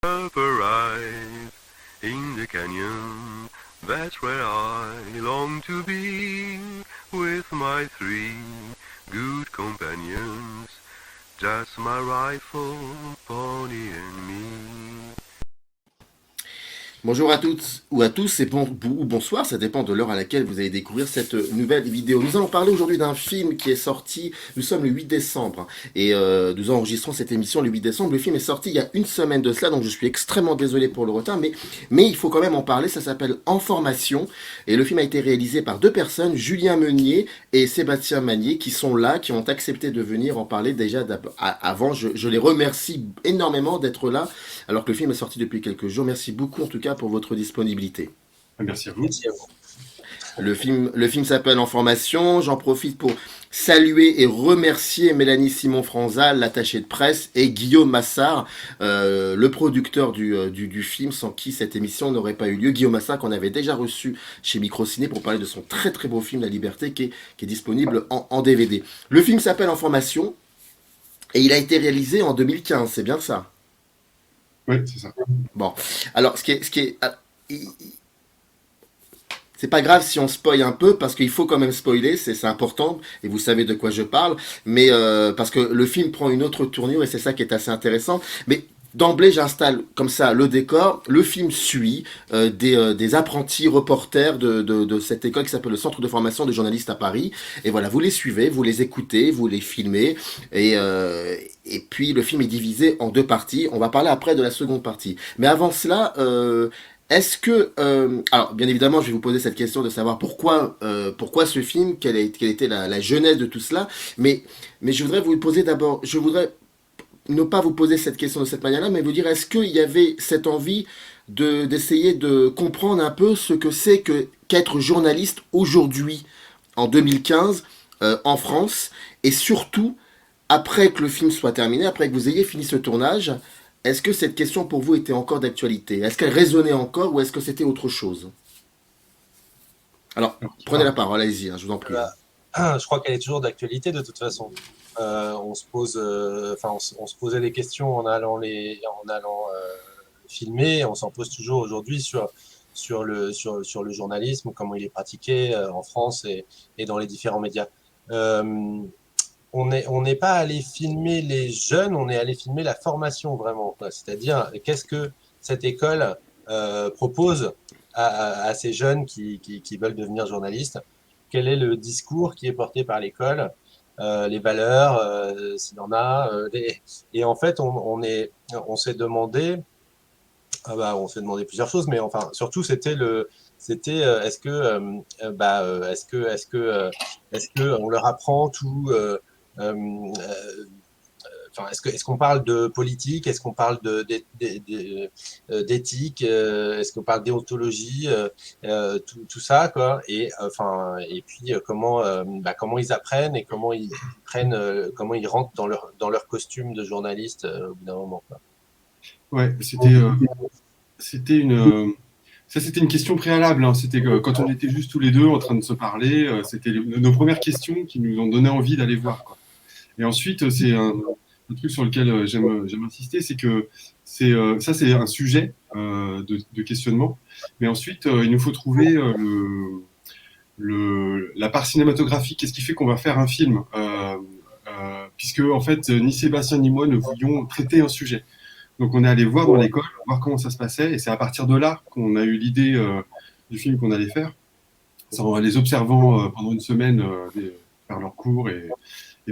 up arrive in the canyon. That's where I long to be with my three good companions. Just my rifle, pony and me. Bonjour à toutes ou à tous et ou bonsoir, ça dépend de l'heure à laquelle vous allez découvrir cette nouvelle vidéo. Nous allons parler aujourd'hui d'un film qui est sorti, nous sommes le 8 décembre et nous enregistrons cette émission le 8 décembre. Le film est sorti il y a une semaine de cela, donc je suis extrêmement désolé pour le retard, mais il faut quand même en parler. Ça s'appelle En Formation et le film a été réalisé par deux personnes, Julien Meunier et Sébastien Magnier, qui sont là, qui ont accepté de venir en parler déjà avant. Je les remercie énormément d'être là alors que le film est sorti depuis quelques jours. Merci beaucoup en tout cas pour votre disponibilité. Merci à vous. Merci à vous. Le film s'appelle En Formation. J'en profite pour saluer et remercier Mélanie Simon-Franzal, l'attachée de presse, et Guillaume Massard, le producteur du film, sans qui cette émission n'aurait pas eu lieu. Guillaume Massard qu'on avait déjà reçu chez Microciné pour parler de son très très beau film La Liberté qui est disponible en DVD. Le film s'appelle En Formation et il a été réalisé en 2015, c'est bien ça? Oui, c'est ça. Bon, alors c'est pas grave si on spoil un peu parce qu'il faut quand même spoiler, c'est important et vous savez de quoi je parle, mais parce que le film prend une autre tournure et c'est ça qui est assez intéressant. Mais d'emblée, j'installe comme ça le décor. Le film suit des apprentis reporters de cette école qui s'appelle le Centre de formation des journalistes à Paris. Et voilà, vous les suivez, vous les écoutez, vous les filmez. Et puis le film est divisé en deux parties. On va parler après de la seconde partie. Mais avant cela, est-ce que... alors, bien évidemment, je vais vous poser cette question de savoir pourquoi ce film, quelle était la genèse de tout cela. Mais je voudrais vous poser d'abord... Je voudrais ne pas vous poser cette question de cette manière-là, mais vous dire, est-ce qu'il y avait cette envie d'essayer de comprendre un peu ce que c'est qu'être journaliste aujourd'hui, en 2015, en France, et surtout, après que le film soit terminé, après que vous ayez fini ce tournage, est-ce que cette question pour vous était encore d'actualité? Est-ce qu'elle résonnait encore ou est-ce que c'était autre chose? Alors, prenez la parole, allez-y, je vous en prie. Je crois qu'elle est toujours d'actualité de toute façon. On se posait des questions en allant filmer. On s'en pose toujours aujourd'hui sur le journalisme, comment il est pratiqué en France et dans les différents médias. On n'est pas allé filmer les jeunes, on est allé filmer la formation vraiment, quoi. C'est-à-dire qu'est-ce que cette école propose à ces jeunes qui veulent devenir journalistes. Quel est le discours qui est porté par l'école, les valeurs, s'il en a. Et en fait, on s'est demandé, on s'est demandé plusieurs choses, mais enfin, surtout, c'était est-ce que on leur apprend tout. Est-ce qu'on parle de politique? Est-ce qu'on parle d'éthique? Est-ce qu'on parle déontologie? Tout ça, quoi. Et puis comment ils apprennent et comment ils comment ils rentrent dans leur costume de journaliste au bout d'un moment, quoi. Ouais, c'était une question préalable, hein. C'était quand on était juste tous les deux en train de se parler, c'était nos premières questions qui nous ont donné envie d'aller voir, quoi. Et ensuite, c'est un truc sur lequel j'aime insister, c'est que c'est un sujet de questionnement. Mais ensuite, il nous faut trouver la part cinématographique. Qu'est-ce qui fait qu'on va faire un film puisque, en fait, ni Sébastien ni moi ne voulions traiter un sujet. Donc, on est allé voir dans l'école, voir comment ça se passait. Et c'est à partir de là qu'on a eu l'idée du film qu'on allait faire. En les observant pendant une semaine faire leurs cours et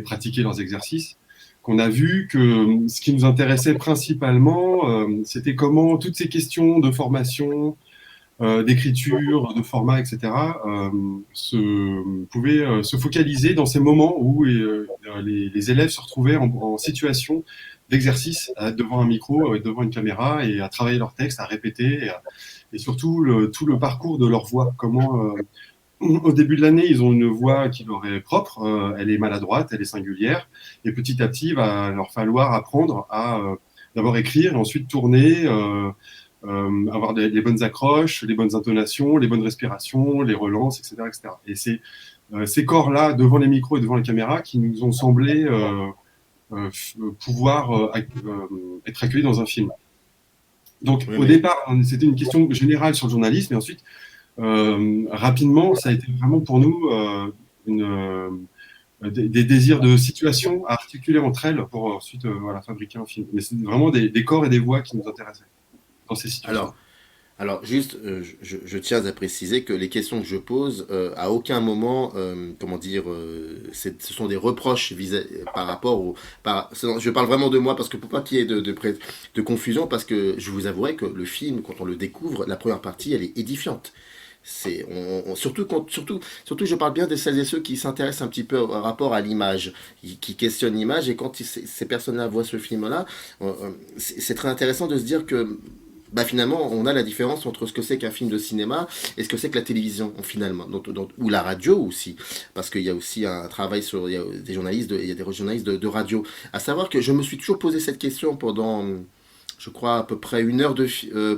pratiquer leurs exercices, qu'on a vu que ce qui nous intéressait principalement, c'était comment toutes ces questions de formation, d'écriture, de format, etc., pouvaient se focaliser dans ces moments où les élèves se retrouvaient en situation d'exercice, devant un micro, devant une caméra, et à travailler leur texte, à répéter, et surtout tout le parcours de leur voix. Comment au début de l'année, ils ont une voix qui leur est propre, elle est maladroite, elle est singulière, et petit à petit, il va leur falloir apprendre à d'abord écrire, et ensuite tourner, avoir les bonnes accroches, les bonnes intonations, les bonnes respirations, les relances, etc. etc. Et c'est ces corps-là, devant les micros et devant les caméras, qui nous ont semblé pouvoir être accueillis dans un film. Donc, Oui, au mais départ, c'était une question générale sur le journalisme, et ensuite, rapidement, ça a été vraiment pour nous des désirs de situation à articuler entre elles pour ensuite voilà, fabriquer un film. Mais c'est vraiment des corps et des voix qui nous intéressaient dans ces situations. alors, alors juste, je tiens à préciser que les questions que je pose, à aucun moment, comment dire, ce sont des reproches par rapport au. Je parle vraiment de moi parce que pour pas qu'il y ait de confusion, parce que je vous avouerai que le film, quand on le découvre, la première partie, elle est édifiante. Surtout, je parle bien de celles et ceux qui s'intéressent un petit peu au rapport à l'image, qui questionnent l'image, et quand ces personnes-là voient ce film-là, c'est très intéressant de se dire que bah finalement, on a la différence entre ce que c'est qu'un film de cinéma et ce que c'est que la télévision, finalement, ou la radio aussi, parce qu'il y a aussi un travail il y a des journalistes, il y a des journalistes de radio. À savoir que je me suis toujours posé cette question pendant, je crois, à peu près une heure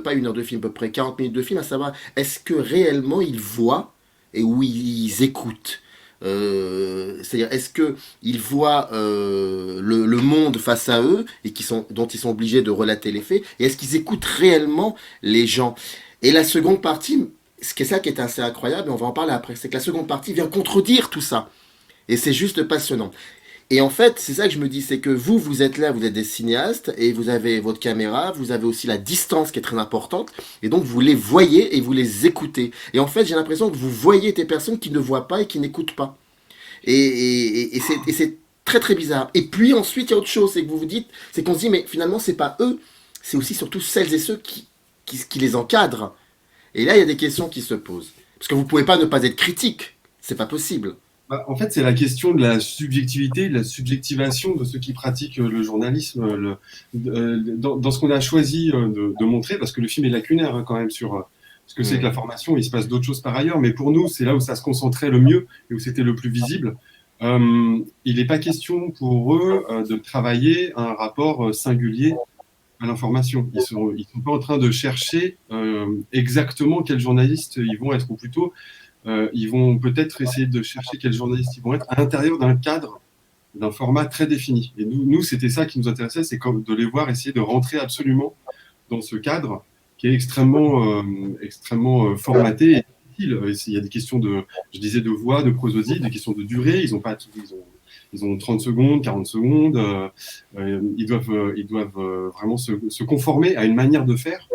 pas une heure de film, à peu près 40 minutes de film, à savoir, est-ce que réellement ils voient et où ils écoutent. C'est-à-dire, est-ce que ils voient le monde face à eux et dont ils sont obligés de relater les faits, et est-ce qu'ils écoutent réellement les gens? Et la seconde partie, ce qui est ça qui est assez incroyable, et on va en parler après, c'est que la seconde partie vient contredire tout ça. Et c'est juste passionnant. Et en fait, c'est ça que je me dis, c'est que vous êtes là, vous êtes des cinéastes, et vous avez votre caméra, vous avez aussi la distance qui est très importante, et donc vous les voyez et vous les écoutez. Et en fait, j'ai l'impression que vous voyez des personnes qui ne voient pas et qui n'écoutent pas. Et c'est très très bizarre. Et puis ensuite, il y a autre chose, c'est que vous vous dites, c'est qu'on se dit, mais finalement, c'est pas eux, c'est aussi surtout celles et ceux qui les encadrent. Et là, il y a des questions qui se posent. Parce que vous pouvez pas ne pas être critique, c'est pas possible. Bah, en fait, c'est la question de la subjectivité, de la subjectivation de ceux qui pratiquent le journalisme, dans ce qu'on a choisi de montrer, parce que le film est lacunaire hein, quand même sur ce que c'est que la formation. Il se passe d'autres choses par ailleurs, mais pour nous, c'est là où ça se concentrait le mieux et où c'était le plus visible. Il n'est pas question pour eux de travailler un rapport singulier à l'information. Ils sont pas en train de chercher exactement quels journalistes ils vont être, ou plutôt ils vont peut-être essayer de chercher quels journalistes ils vont être à l'intérieur d'un cadre, d'un format très défini. Et nous c'était ça qui nous intéressait, c'est comme de les voir essayer de rentrer absolument dans ce cadre qui est extrêmement formaté et difficile. Il y a des questions je disais, de voix, de prosodie, des questions de durée. Ils ont 30 secondes, 40 secondes. Ils doivent vraiment se conformer à une manière de faire.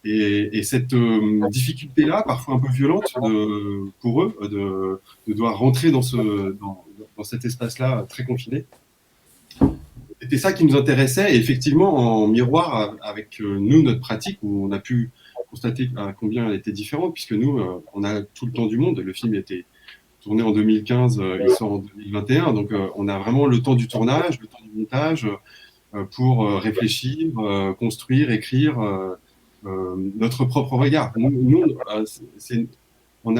Et cette difficulté-là, parfois un peu violente pour eux, de devoir rentrer dans cet espace-là très confiné, c'était ça qui nous intéressait. Et effectivement, en miroir avec nous, notre pratique, où on a pu constater à combien elle était différente, puisque nous, on a tout le temps du monde. Le film était tourné en 2015, il sort en 2021, donc on a vraiment le temps du tournage, le temps du montage, pour réfléchir, construire, écrire notre propre regard. Nous on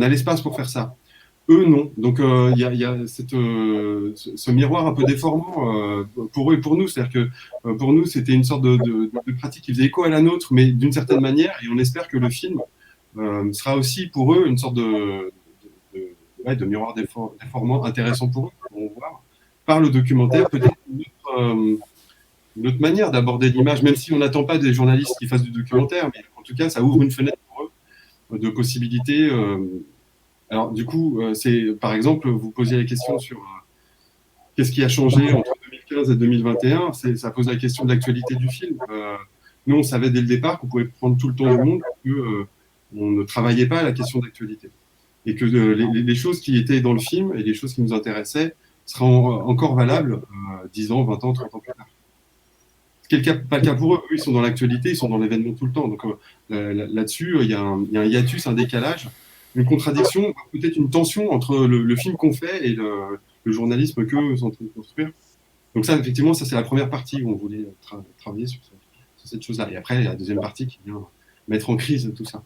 a l'espace pour faire ça. Eux, non. Donc, il y a ce miroir un peu déformant pour eux et pour nous. C'est-à-dire que pour nous, c'était une sorte de pratique qui faisait écho à la nôtre, mais d'une certaine manière, et on espère que le film sera aussi pour eux une sorte de miroir déformant intéressant pour eux, pour voir par le documentaire peut-être une autre manière d'aborder l'image, même si on n'attend pas des journalistes qui fassent du documentaire, mais en tout cas, ça ouvre une fenêtre pour eux de possibilités. Alors, du coup, par exemple, vous posiez la question sur qu'est-ce qui a changé entre 2015 et 2021. Ça pose la question de l'actualité du film. Nous, on savait dès le départ qu'on pouvait prendre tout le temps du monde, qu'on ne travaillait pas à la question d'actualité. Et que les choses qui étaient dans le film et les choses qui nous intéressaient seront encore valables 10 ans, 20 ans, 30 ans plus tard. Ce qui n'est pas le cas pour eux. Eux, ils sont dans l'actualité, ils sont dans l'événement tout le temps. Donc là-dessus, il y a un hiatus, un décalage, une contradiction, peut-être une tension entre le film qu'on fait et le journalisme qu'eux sont en train de construire. Donc ça, effectivement, ça c'est la première partie où on voulait travailler sur cette chose-là. Et après, il y a la deuxième partie qui vient mettre en crise tout ça.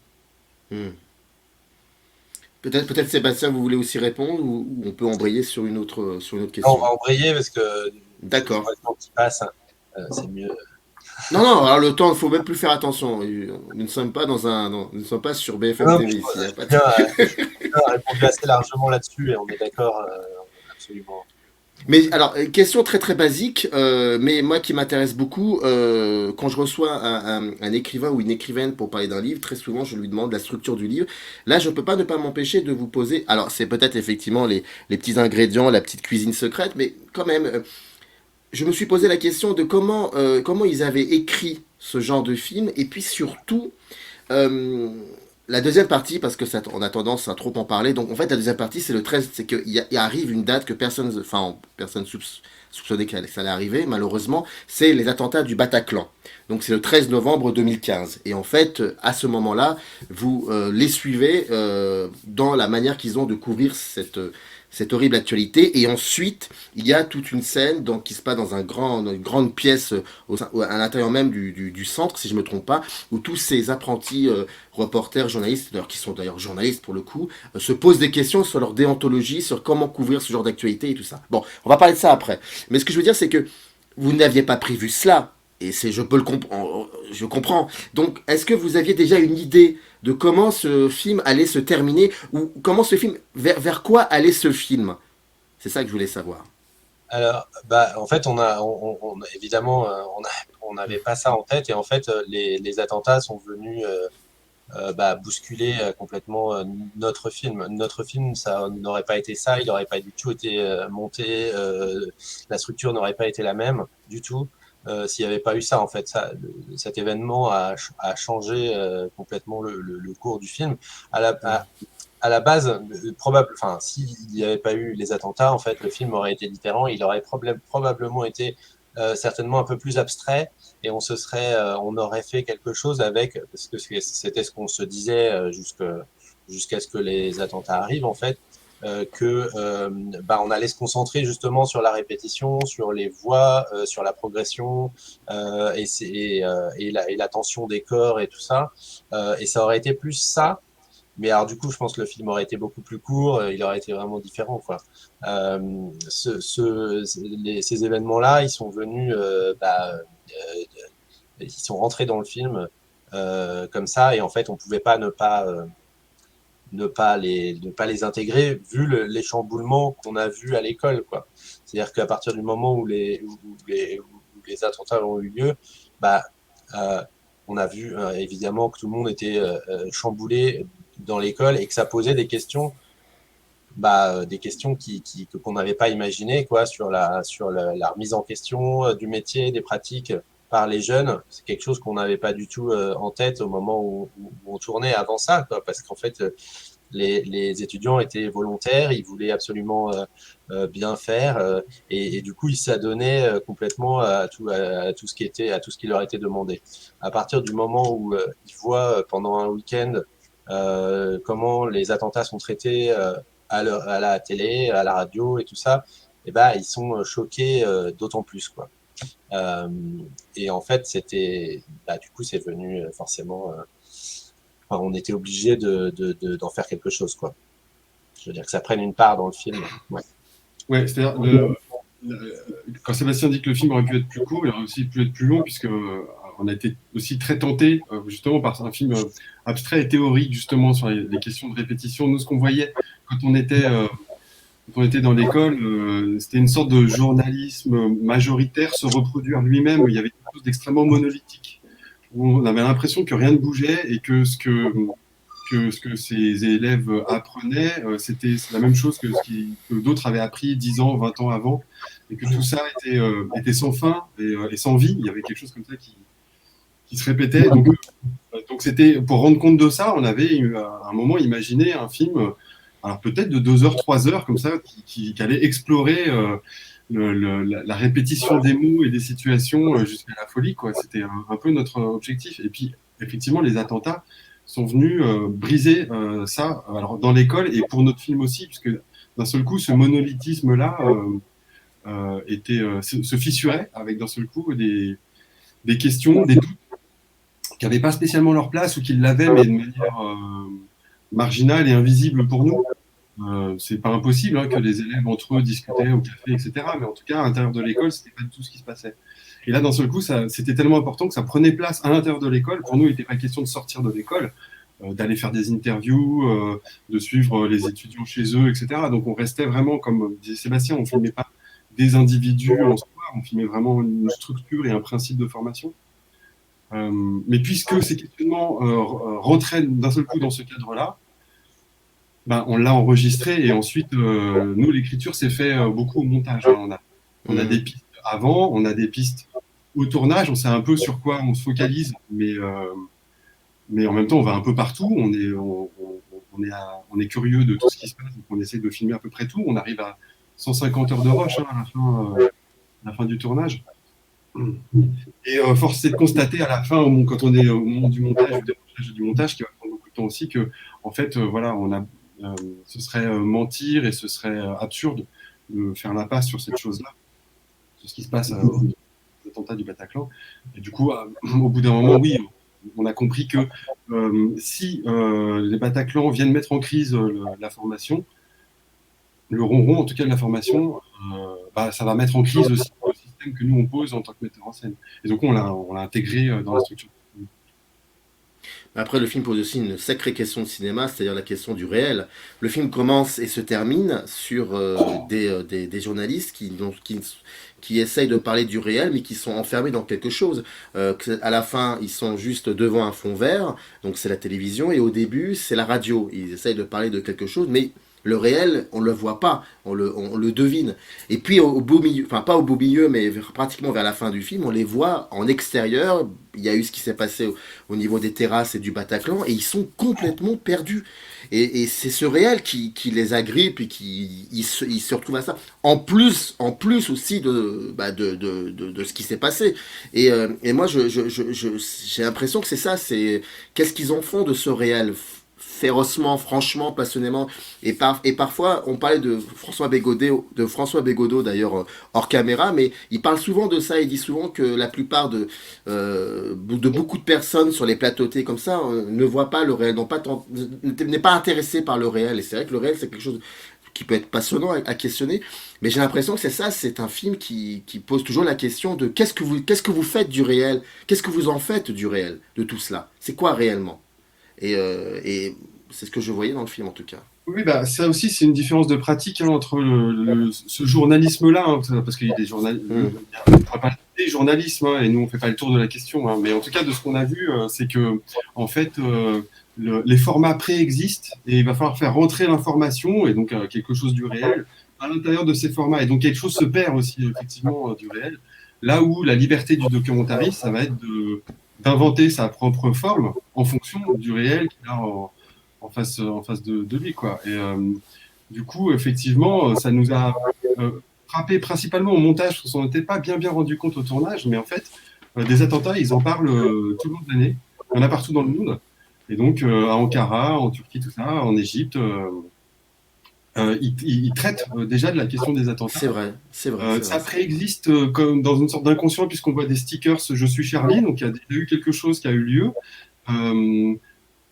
Peut-être Sébastien, vous voulez aussi répondre, ou on peut embrayer sur une autre question. Non, on va embrayer parce que d'accord. Le temps qui passe, c'est mieux. Non, alors le temps, il ne faut même plus faire attention. Nous ne sommes pas nous ne sommes pas sur BFM TV ici. Je a répondu assez largement là-dessus et on est d'accord absolument. Mais alors, question très très basique, mais moi qui m'intéresse beaucoup, quand je reçois un écrivain ou une écrivaine pour parler d'un livre, très souvent je lui demande la structure du livre. Là, je peux pas ne pas m'empêcher de vous poser. Alors, c'est peut-être effectivement les petits ingrédients, la petite cuisine secrète, mais quand même, je me suis posé la question de comment ils avaient écrit ce genre de film, et puis surtout, euh, la deuxième partie, parce que ça, on a tendance à trop en parler, donc en fait la deuxième partie c'est le 13, c'est qu'il arrive une date que personne soupçonnait que ça allait arriver, malheureusement, c'est les attentats du Bataclan. Donc c'est le 13 novembre 2015. Et en fait, à ce moment-là, vous les suivez dans la manière qu'ils ont de couvrir cette horrible actualité. Et ensuite, il y a toute une scène qui se passe dans une grande pièce à l'intérieur même du centre, si je ne me trompe pas, où tous ces apprentis reporters, journalistes, qui sont d'ailleurs journalistes pour le coup, se posent des questions sur leur déontologie, sur comment couvrir ce genre d'actualité et tout ça. Bon, on va parler de ça après. Mais ce que je veux dire, c'est que vous n'aviez pas prévu cela. Et je peux le comprendre, je comprends. Donc, est-ce que vous aviez déjà une idée de comment ce film allait se terminer ou comment ce film, vers quoi allait ce film? C'est ça que je voulais savoir. Alors, en fait, évidemment, on n'avait pas ça en tête et en fait, les attentats sont venus bousculer complètement notre film. Notre film, ça n'aurait pas été ça, il n'aurait pas du tout été monté, la structure n'aurait pas été la même du tout s'il n'y avait pas eu ça. En fait, cet événement a changé complètement le cours du film. À la, à, à la base, enfin, s'il n'y avait pas eu les attentats, en fait, le film aurait été différent. Il aurait probablement été certainement un peu plus abstrait et on aurait fait quelque chose avec, parce que c'était ce qu'on se disait jusqu'à ce que les attentats arrivent, en fait, on allait se concentrer justement sur la répétition, sur les voix, sur la progression et la tension des corps et tout ça. Et ça aurait été plus ça. Mais alors du coup, je pense que le film aurait été beaucoup plus court, il aurait été vraiment différent, quoi. Euh, ces événements-là, ils sont venus, ils sont rentrés dans le film comme ça, et en fait, on pouvait pas ne pas les intégrer vu les chamboulements qu'on a vus à l'école, quoi. C'est-à-dire qu'à partir du moment où les attentats ont eu lieu, bah, euh, on a vu évidemment que tout le monde était chamboulé dans l'école et que ça posait des questions qu'on n'avait pas imaginées, quoi, la remise en question du métier, des pratiques par les jeunes. C'est quelque chose qu'on n'avait pas du tout en tête au moment où on tournait avant ça, quoi, parce qu'en fait, les étudiants étaient volontaires, ils voulaient absolument bien faire, et du coup, ils s'adonnaient complètement à tout ce qui leur était demandé. À partir du moment où ils voient pendant un week-end comment les attentats sont traités à la télé, à la radio et tout ça, et ben ils sont choqués d'autant plus, quoi. Euh, et en fait, du coup, c'est venu forcément. Enfin, on était obligé d'en faire quelque chose, quoi. Je veux dire que ça prenne une part dans le film. Ouais. Ouais, c'est-à-dire, quand Sébastien dit que le film aurait pu être plus court, il aurait aussi pu être plus long, puisque on a été aussi très tenté, justement, par un film abstrait et théorique, justement, sur les questions de répétition. Nous, ce qu'on voyait quand on était dans l'école, c'était une sorte de journalisme majoritaire se reproduire lui-même, où il y avait quelque chose d'extrêmement monolithique, où on avait l'impression que rien ne bougeait et que ce que ces élèves apprenaient, c'était la même chose que que d'autres avaient appris 10 ans, 20 ans avant, et que tout ça était sans fin et sans vie. Il y avait quelque chose comme ça qui se répétait. Donc c'était, pour rendre compte de ça, on avait à un moment imaginé un film, alors peut-être de 2 heures, 3 heures, comme ça, qui allait explorer la répétition des mots et des situations jusqu'à la folie, quoi. C'était un peu notre objectif. Et puis, effectivement, les attentats sont venus briser ça, alors dans l'école et pour notre film aussi, puisque d'un seul coup, ce monolithisme-là se fissurait avec d'un seul coup des questions, des doutes qui n'avaient pas spécialement leur place ou qui l'avaient, mais de manière marginale et invisible pour nous. C'est pas impossible que les élèves entre eux discutaient au café, etc. Mais en tout cas, à l'intérieur de l'école, c'était pas du tout ce qui se passait. Et là, d'un seul coup, c'était tellement important que ça prenait place à l'intérieur de l'école. Pour nous, il n'était pas question de sortir de l'école, d'aller faire des interviews, de suivre les étudiants chez eux, etc. Donc, on restait vraiment, comme disait Sébastien, on ne filmait pas des individus en soi, on filmait vraiment une structure et un principe de formation. Mais puisque ces questionnements rentraient d'un seul coup dans ce cadre-là, ben, on l'a enregistré et ensuite, nous, l'écriture s'est fait beaucoup au montage. Hein. On a des pistes avant, on a des pistes au tournage, on sait un peu sur quoi on se focalise, mais en même temps, on va un peu partout, on est curieux de tout ce qui se passe, donc on essaie de filmer à peu près tout. On arrive à 150 heures de rush hein, à la fin du tournage. Et force est de constater à la fin, quand on est au moment du montage, du montage, qui va prendre beaucoup de temps aussi, que en fait, voilà, ce serait mentir et ce serait absurde de faire l'impasse sur cette chose-là, sur ce qui se passe aux attentats du Bataclan. Et du coup, au bout d'un moment, oui, on a compris que si les Bataclans viennent mettre en crise la formation, le ronron, en tout cas de la formation, ça va mettre en crise aussi le système que nous on pose en tant que metteur en scène. Et donc on l'a intégré dans la structure. Après, le film pose aussi une sacrée question de cinéma, c'est-à-dire la question du réel. Le film commence et se termine sur des journalistes qui essayent de parler du réel, mais qui sont enfermés dans quelque chose. À la fin, ils sont juste devant un fond vert, donc c'est la télévision, et au début, c'est la radio. Ils essayent de parler de quelque chose, mais le réel, on le voit pas, on le devine. Et puis au beau milieu, enfin pas au beau milieu, mais pratiquement vers la fin du film, on les voit en extérieur. Il y a eu ce qui s'est passé au niveau des terrasses et du Bataclan, et ils sont complètement perdus. Et c'est ce réel qui les agrippe et ils se retrouvent à ça. En plus aussi de ce qui s'est passé. Et moi, j'ai l'impression que c'est ça. C'est qu'est-ce qu'ils en font de ce réel férocement, franchement, passionnément. Et parfois, on parlait de François Bégodeau d'ailleurs hors caméra, mais il parle souvent de ça. Il dit souvent que la plupart de beaucoup de personnes sur les plateaux télé comme ça ne voient pas le réel, n'est pas intéressé par le réel. Et c'est vrai que le réel, c'est quelque chose qui peut être passionnant à questionner, mais j'ai l'impression que c'est ça, c'est un film qui pose toujours la question de qu'est-ce que vous faites du réel, qu'est-ce que vous en faites du réel, de tout cela, c'est quoi réellement. Et c'est ce que je voyais dans le film en tout cas. Oui, bah, ça aussi, c'est une différence de pratique hein, entre ce journalisme-là, hein, parce qu'il y a des journalistes, on parle pas des journalismes, hein, et nous on fait pas le tour de la question, hein, mais en tout cas de ce qu'on a vu, c'est que en fait les formats préexistent et il va falloir faire rentrer l'information et donc quelque chose du réel à l'intérieur de ces formats, et donc quelque chose se perd aussi effectivement du réel. Là où la liberté du documentariste, ça va être d'inventer sa propre forme en fonction du réel qu'il a en face de lui, quoi. Et du coup, effectivement, ça nous a frappé principalement au montage, parce qu'on n'était pas bien rendu compte au tournage, mais en fait, des attentats, ils en parlent tout le long de l'année. Il y en a partout dans le monde. Et donc, à Ankara, en Turquie, tout ça, en Égypte, ils traitent déjà de la question des attentats. C'est vrai. Ça préexiste comme dans une sorte d'inconscient, puisqu'on voit des stickers « Je suis Charlie », donc il y a déjà eu quelque chose qui a eu lieu.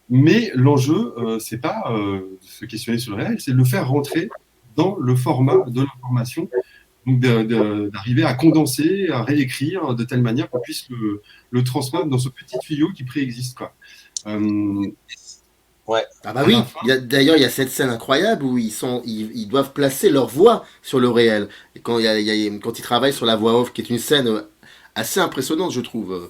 Mais l'enjeu, c'est pas se questionner sur le réel, c'est de le faire rentrer dans le format de l'information, donc d'arriver à condenser, à réécrire de telle manière qu'on puisse le transmettre dans ce petit tuyau qui préexiste, quoi. Ouais. Ah bah oui, d'ailleurs il y a cette scène incroyable où ils doivent placer leur voix sur le réel. Et quand ils travaillent sur la voix off, qui est une scène assez impressionnante, je trouve.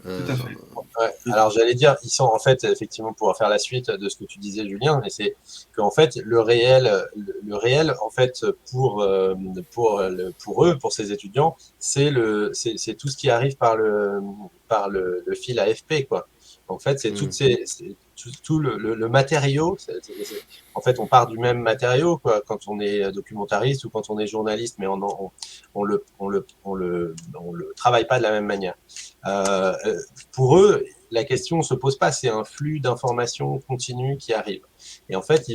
Tout à fait. Ouais. Alors j'allais dire, ils sont en fait effectivement pour faire la suite de ce que tu disais, Julien, mais c'est qu'en fait le réel en fait pour eux, pour ces étudiants, c'est tout ce qui arrive par le fil AFP, quoi. En fait, c'est tout le matériau. En fait, on part du même matériau, quoi, quand on est documentariste ou quand on est journaliste, mais on le travaille pas de la même manière. Pour eux, la question ne se pose pas, c'est un flux d'informations continu qui arrive. Et en fait,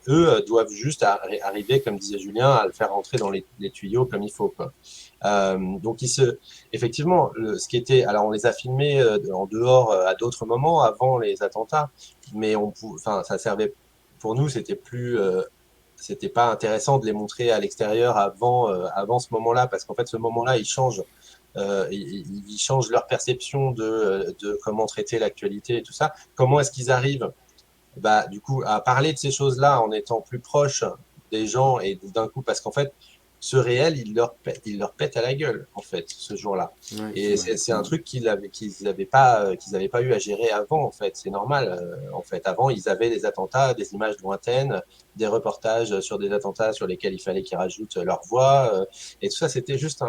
eux doivent juste arriver, comme disait Julien, à le faire rentrer dans les tuyaux comme il faut, quoi. Donc effectivement, alors on les a filmés en dehors à d'autres moments avant les attentats, mais ça servait pour nous, c'était pas intéressant de les montrer à l'extérieur avant ce moment-là, parce qu'en fait ce moment-là il change. Ils changent leur perception de comment traiter l'actualité et tout ça. Comment est-ce qu'ils arrivent, du coup, à parler de ces choses-là en étant plus proches des gens et d'un coup, parce qu'en fait, ce réel, il leur pète à la gueule, en fait, ce jour-là. Ouais, Et c'est vrai. c'est un truc qu'ils avaient pas eu à gérer avant, en fait. C'est normal. En fait, avant, ils avaient des attentats, des images lointaines, des reportages sur des attentats sur lesquels il fallait qu'ils rajoutent leur voix. Et tout ça, c'était juste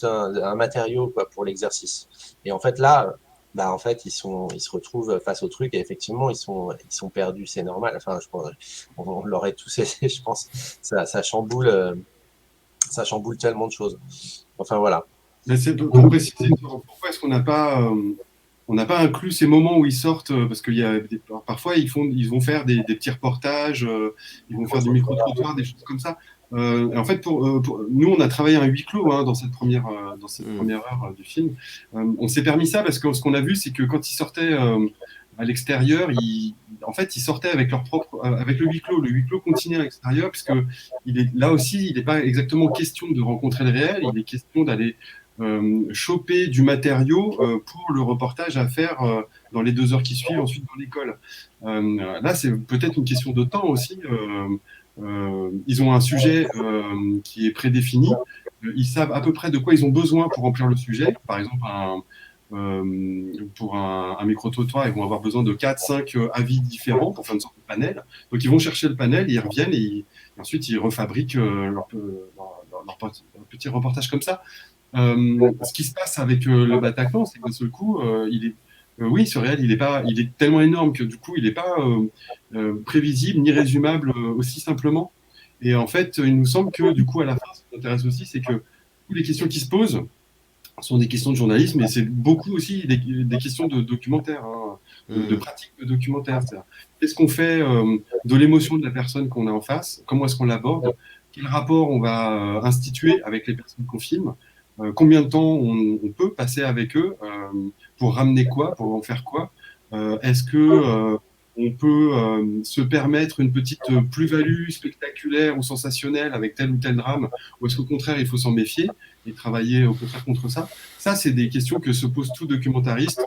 un matériau, quoi, pour l'exercice. Et en fait, là, bah, en fait, ils se retrouvent face au truc et effectivement, ils sont perdus. C'est normal. Enfin, je pense, on l'aurait tous essayé, je pense. Ça chamboule tellement de choses. Enfin, voilà. Mais c'est pour préciser, pourquoi est-ce on n'a pas inclus ces moments où ils sortent, parce qu'il y a parfois ils vont faire des petits reportages, ils vont faire du micro-trottoir, des choses comme ça. Et en fait, nous, on a travaillé un huis clos, hein, dans cette Mm. première heure du film. On s'est permis ça parce que ce qu'on a vu, c'est que quand ils sortaient à l'extérieur, en fait, ils sortaient avec leur propre, avec le huis clos. Le huis clos continue à l'extérieur, puisque là aussi, il n'est pas exactement question de rencontrer le réel, il est question d'aller choper du matériau pour le reportage à faire dans les 2 heures qui suivent ensuite dans l'école. Là, c'est peut-être une question de temps aussi. Ils ont un sujet qui est prédéfini. Ils savent à peu près de quoi ils ont besoin pour remplir le sujet. Par exemple, pour un micro-trottoir, ils vont avoir besoin de 4-5 avis différents pour faire une sorte de panel. Donc, ils vont chercher le panel, ils reviennent et ensuite, ils refabriquent leur petit reportage comme ça. Ce qui se passe avec le Bataclan, c'est que d'un seul coup, oui, ce réel, il est tellement énorme que du coup, il n'est pas prévisible ni résumable aussi simplement. Et en fait, il nous semble que du coup, à la fin, ce qui nous intéresse aussi, c'est que toutes les questions qui se posent sont des questions de journalisme, et c'est beaucoup aussi des questions de documentaire, hein, de Mm. pratique de documentaire. Qu'est-ce qu'on fait de l'émotion de la personne qu'on a en face? Comment est-ce qu'on l'aborde? Quel rapport on va instituer avec les personnes qu'on filme? Combien de temps on peut passer avec eux pour ramener quoi, pour en faire quoi? Est-ce que on peut se permettre une petite plus-value spectaculaire ou sensationnelle avec tel ou tel drame, ou est-ce qu'au contraire il faut s'en méfier et travailler au contraire contre ça? Ça, c'est des questions que se pose tout documentariste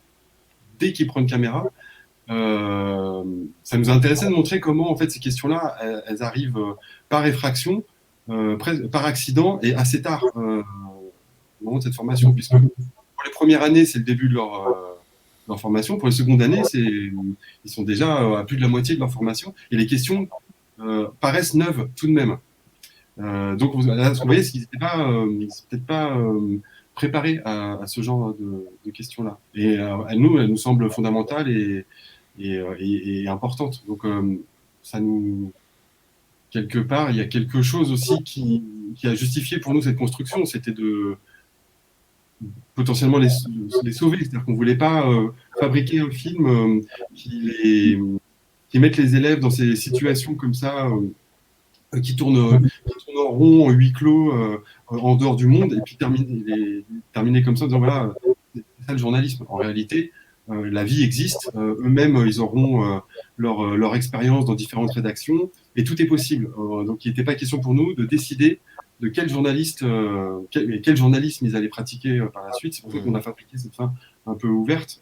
dès qu'il prend une caméra. Ça nous a intéressé de montrer comment en fait ces questions-là, elles arrivent par effraction, par accident et assez tard au moment de cette formation, puisque pour les premières années, c'est le début de leur formation. Pour les secondes années, ils sont déjà à plus de la moitié de leur formation. Et les questions paraissent neuves tout de même. Donc, vous voyez, ils n'étaient peut-être pas préparés à ce genre de questions-là. Et elles nous semblent fondamentales et importantes. Donc, ça nous... Quelque part, il y a quelque chose aussi qui a justifié pour nous cette construction, c'était de potentiellement les sauver. C'est-à-dire qu'on ne voulait pas fabriquer un film qui mette les élèves dans ces situations comme ça, qui tournent en rond, en huis clos, en dehors du monde, et puis terminer comme ça en disant voilà, c'est ça le journalisme. En réalité, la vie existe, eux-mêmes, ils auront leur expérience dans différentes rédactions, et tout est possible. Donc il n'était pas question pour nous de décider de quel journalisme ils allaient pratiquer par la suite. C'est pour ça qu'on a fabriqué cette fin un peu ouverte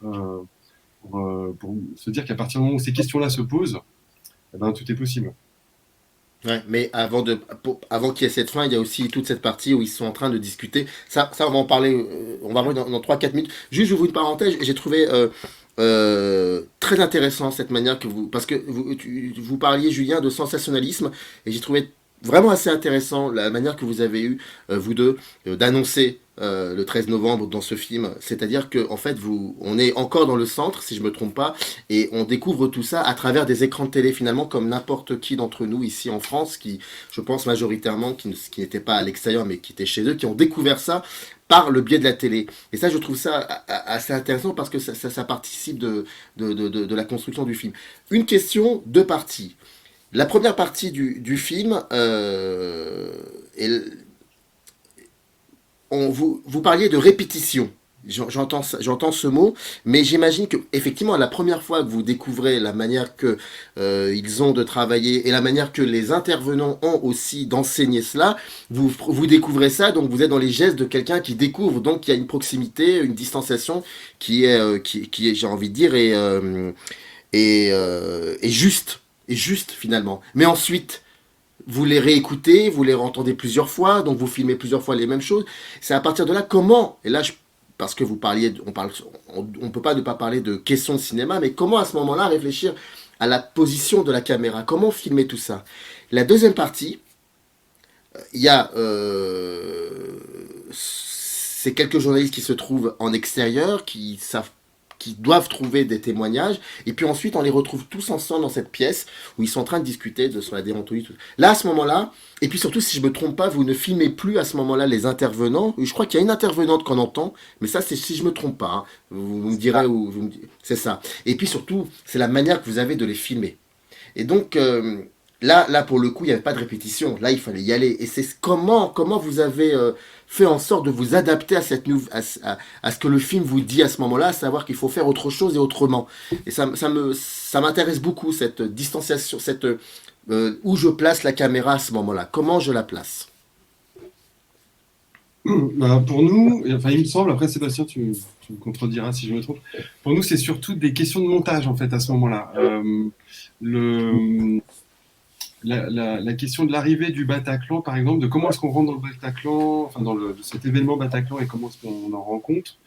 pour se dire qu'à partir du moment où ces questions-là se posent, eh ben, tout est possible. Ouais, mais avant qu'il y ait cette fin, il y a aussi toute cette partie où ils sont en train de discuter. Ça on va en parler, on va en parler dans 3-4 minutes. Juste, j'ouvre une parenthèse, j'ai trouvé très intéressant cette manière que vous... Parce que vous parliez, Julien, de sensationnalisme, et j'ai trouvé vraiment assez intéressant la manière que vous avez eu, vous deux, d'annoncer le 13 novembre dans ce film. C'est-à-dire que en fait, on est encore dans le centre, si je me trompe pas, et on découvre tout ça à travers des écrans de télé, finalement, comme n'importe qui d'entre nous ici en France, qui, je pense majoritairement, qui n'étaient pas à l'extérieur, mais qui étaient chez eux, qui ont découvert ça par le biais de la télé. Et ça, je trouve ça assez intéressant parce que ça participe de la construction du film. Une question, 2 parties. La première partie du film, vous parliez de répétition. J'entends ce mot, mais j'imagine que effectivement la première fois que vous découvrez la manière que ils ont de travailler et la manière que les intervenants ont aussi d'enseigner cela, vous découvrez ça, donc vous êtes dans les gestes de quelqu'un qui découvre, donc il y a une proximité, une distanciation qui est j'ai envie de dire, est juste finalement. Mais ensuite, vous les réécoutez, vous les entendez plusieurs fois, donc vous filmez plusieurs fois les mêmes choses. C'est à partir de là comment, et là parce que vous parliez, on peut pas ne pas parler de questions de cinéma, mais comment à ce moment-là réfléchir à la position de la caméra, comment filmer tout ça. La deuxième partie, il y a ces quelques journalistes qui se trouvent en extérieur, qui doivent trouver des témoignages, et puis ensuite on les retrouve tous ensemble dans cette pièce où ils sont en train de discuter sur la déontologie. Là, à ce moment-là, et puis surtout, si je me trompe pas, vous ne filmez plus à ce moment-là les intervenants. Je crois qu'il y a une intervenante qu'on entend, mais ça, c'est si je me trompe pas, hein. Vous me direz où, c'est ça. Et puis surtout, c'est la manière que vous avez de les filmer. Et donc, là, pour le coup, il n'y avait pas de répétition. Là, il fallait y aller. Et c'est comment vous avez fait en sorte de vous adapter à, à ce que le film vous dit à ce moment-là, à savoir qu'il faut faire autre chose et autrement. Et ça m'intéresse beaucoup, cette distanciation, où je place la caméra à ce moment-là. Comment je la place. Bah, pour nous, enfin, il me semble, après Sébastien, tu me contrediras si je me trompe, pour nous, c'est surtout des questions de montage, en fait, à ce moment-là. Le, la question de l'arrivée du Bataclan, par exemple, de comment est-ce qu'on rentre dans le Bataclan, enfin, cet événement Bataclan et comment est-ce qu'on en rend compte.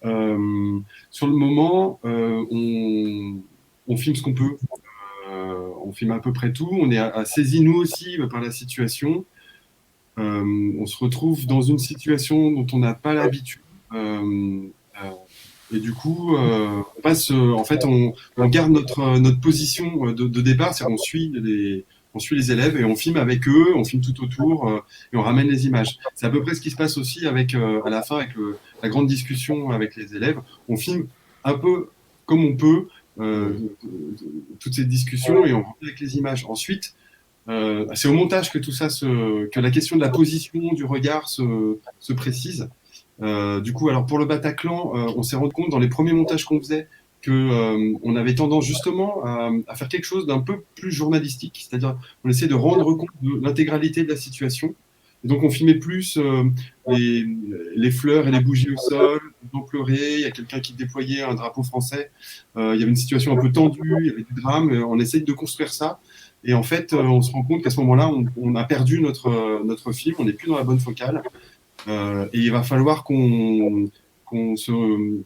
Sur le moment, on filme ce qu'on peut. On filme à peu près tout. On est saisis, nous aussi, par la situation. On se retrouve dans une situation dont on n'a pas l'habitude. Et du coup, on passe, en fait, on garde notre position de départ, c'est-à-dire on suit les élèves et on filme avec eux, on filme tout autour et on ramène les images. C'est à peu près ce qui se passe aussi avec, à la fin, avec la grande discussion avec les élèves. On filme un peu comme on peut toutes ces discussions et on revient avec les images. Ensuite, c'est au montage que tout ça que la question de la position, du regard se précise. Du coup, alors pour le Bataclan, on s'est rendu compte dans les premiers montages qu'on faisait que on avait tendance justement à faire quelque chose d'un peu plus journalistique, c'est-à-dire on essayait de rendre compte de l'intégralité de la situation. Et donc on filmait plus les fleurs et les bougies au sol, on pleurait, il y a quelqu'un qui déployait un drapeau français, il y avait une situation un peu tendue, il y avait du drame, on essaye de construire ça. Et en fait, on se rend compte qu'à ce moment-là, on a perdu notre film, on n'est plus dans la bonne focale. Et il va falloir qu'on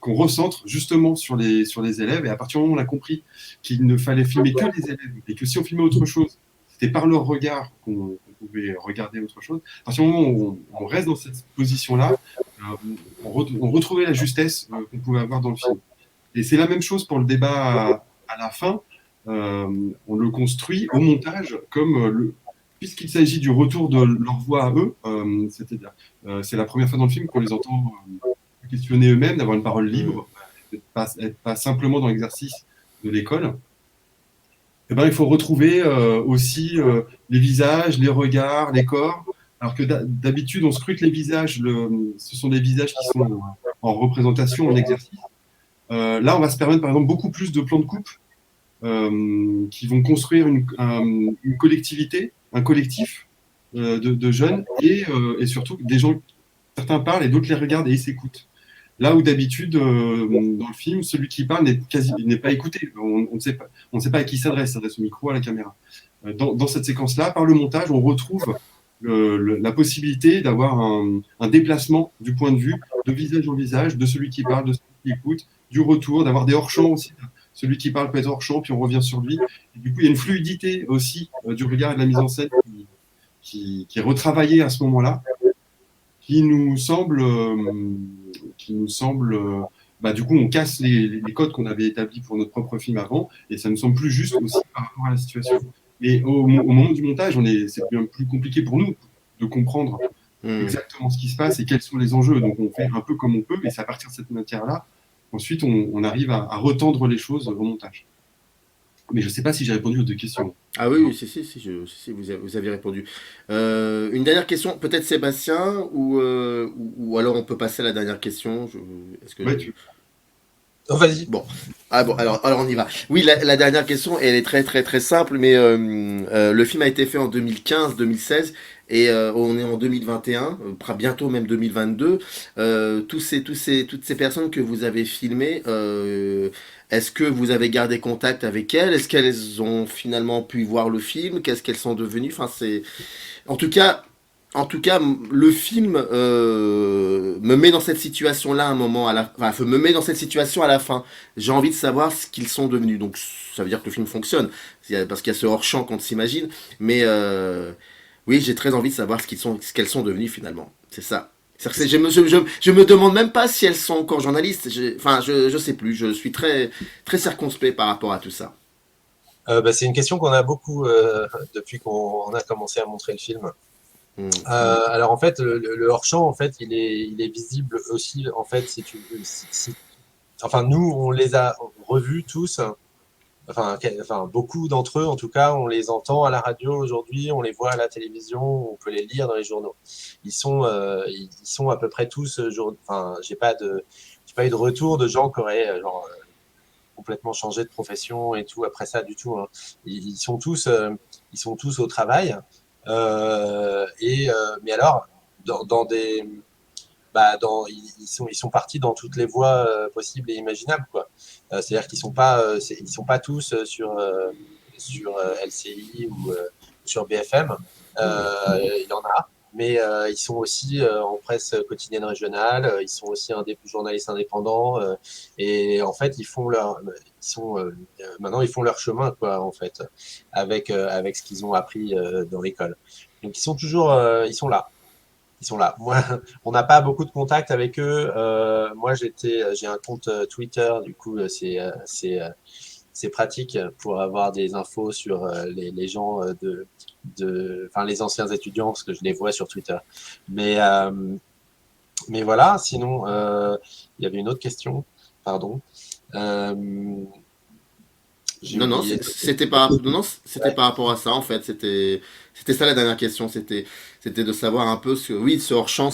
recentre justement sur les élèves. Et à partir du moment où on a compris qu'il ne fallait filmer que les élèves et que si on filmait autre chose, c'était par leur regard qu'on pouvait regarder autre chose. À partir du moment où on reste dans cette position-là, on retrouvait la justesse qu'on pouvait avoir dans le film. Et c'est la même chose pour le débat à la fin. On le construit au montage comme puisqu'il s'agit du retour de leur voix à eux, c'est-à-dire c'est la première fois dans le film qu'on les entend questionner eux-mêmes, d'avoir une parole libre, être pas simplement dans l'exercice de l'école. Eh ben, il faut retrouver aussi les visages, les regards, les corps. Alors que d'habitude, on scrute les visages, ce sont des visages qui sont en représentation, en exercice. Là, on va se permettre, par exemple, beaucoup plus de plans de coupe qui vont construire une collectivité, un collectif de jeunes et surtout des gens, certains parlent et d'autres les regardent et ils s'écoutent. Là où d'habitude, dans le film, celui qui parle n'est pas écouté. On ne sait pas à qui s'adresse au micro, à la caméra. Dans cette séquence-là, par le montage, on retrouve la possibilité d'avoir un déplacement du point de vue, de visage en visage, de celui qui parle, de celui qui écoute, du retour, d'avoir des hors-champs aussi. Celui qui parle peut être hors-champ, puis on revient sur lui. Et du coup, il y a une fluidité aussi du regard et de la mise en scène qui est retravaillée à ce moment-là, qui nous semble, bah, du coup, on casse les codes qu'on avait établis pour notre propre film avant, et ça nous semble plus juste aussi par rapport à la situation. Et au moment du montage, c'est bien plus compliqué pour nous de comprendre exactement ce qui se passe et quels sont les enjeux. Donc, on fait un peu comme on peut, et c'est à partir de cette matière-là, ensuite, on arrive à retendre les choses au montage. Mais je ne sais pas si j'ai répondu aux deux questions. Ah oui, si, vous avez répondu. Une dernière question, peut-être Sébastien, ou alors on peut passer à la dernière question. Est-ce que Ouais, Oh, vas-y. Bon. Ah bon, alors on y va. Oui, la dernière question, elle est très très très simple, mais le film a été fait en 2015-2016 et on est en 2021, bientôt même 2022. Toutes ces personnes que vous avez filmées, est-ce que vous avez gardé contact avec elles? Est-ce qu'elles ont finalement pu voir le film? Qu'est-ce qu'elles sont devenues? Enfin, c'est en tout cas, le film me met dans cette situation-là un moment enfin, me met dans cette situation à la fin. J'ai envie de savoir ce qu'ils sont devenus. Donc, ça veut dire que le film fonctionne, parce qu'il y a ce hors-champ qu'on s'imagine. Mais oui, j'ai très envie de savoir ce qu'elles sont devenues finalement. C'est ça. C'est-à-dire que je me demande même pas si elles sont encore journalistes. Enfin, je sais plus. Je suis très très circonspect par rapport à tout ça. Bah, c'est une question qu'on a beaucoup depuis qu'on a commencé à montrer le film. Hmm. Alors en fait, le hors-champ, en fait, il est visible aussi, en fait, si tu veux. Enfin, nous, on les a revus tous. Enfin, beaucoup d'entre eux, en tout cas, on les entend à la radio aujourd'hui, on les voit à la télévision, on peut les lire dans les journaux. Ils sont à peu près tous. Enfin, j'ai pas eu de retour de gens qui auraient genre complètement changé de profession et tout après ça du tout. Hein. Ils sont tous au travail. Mais alors, dans des, ils sont partis dans toutes les voies possibles et imaginables, quoi. C'est-à-dire ils sont pas tous sur LCI ou sur BFM. Il y en a, mais ils sont aussi en presse quotidienne régionale. Ils sont aussi journalistes indépendants. Et en fait, maintenant ils font leur chemin, quoi, en fait, avec ce qu'ils ont appris dans l'école. Donc ils sont là. Ils sont là. Moi, on n'a pas beaucoup de contact avec eux. Moi, j'ai un compte Twitter, du coup, c'est pratique pour avoir des infos sur les gens enfin, les anciens étudiants, parce que je les vois sur Twitter. Mais, euh, mais voilà, sinon, il y avait une autre question, pardon. Euh, j'ai Non, non, oublié. c'était par rapport à ça en fait. C'était ça la dernière question. C'était de savoir un peu oui, ce hors champ,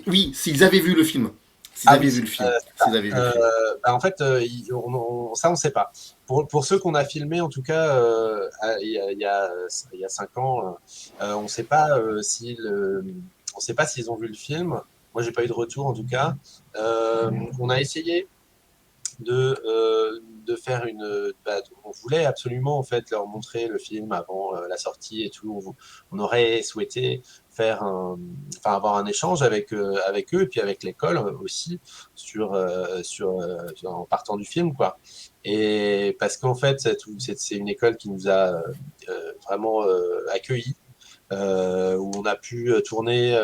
oui, s'ils avaient vu le film, s'ils Ah avaient oui, vu le film, s'ils avaient vu le film. en fait, ça, on ne sait pas. Pour ceux qu'on a filmés, en tout cas, il y a 5 ans, on ne sait pas on sait pas s'ils ont vu le film. Moi, j'ai pas eu de retour, en tout cas. On a essayé de faire on voulait absolument en fait leur montrer le film avant la sortie et tout. On aurait souhaité enfin avoir un échange avec eux et puis avec l'école aussi en partant du film, quoi. Et parce qu'en fait c'est une école qui nous a vraiment accueillis, où on a pu tourner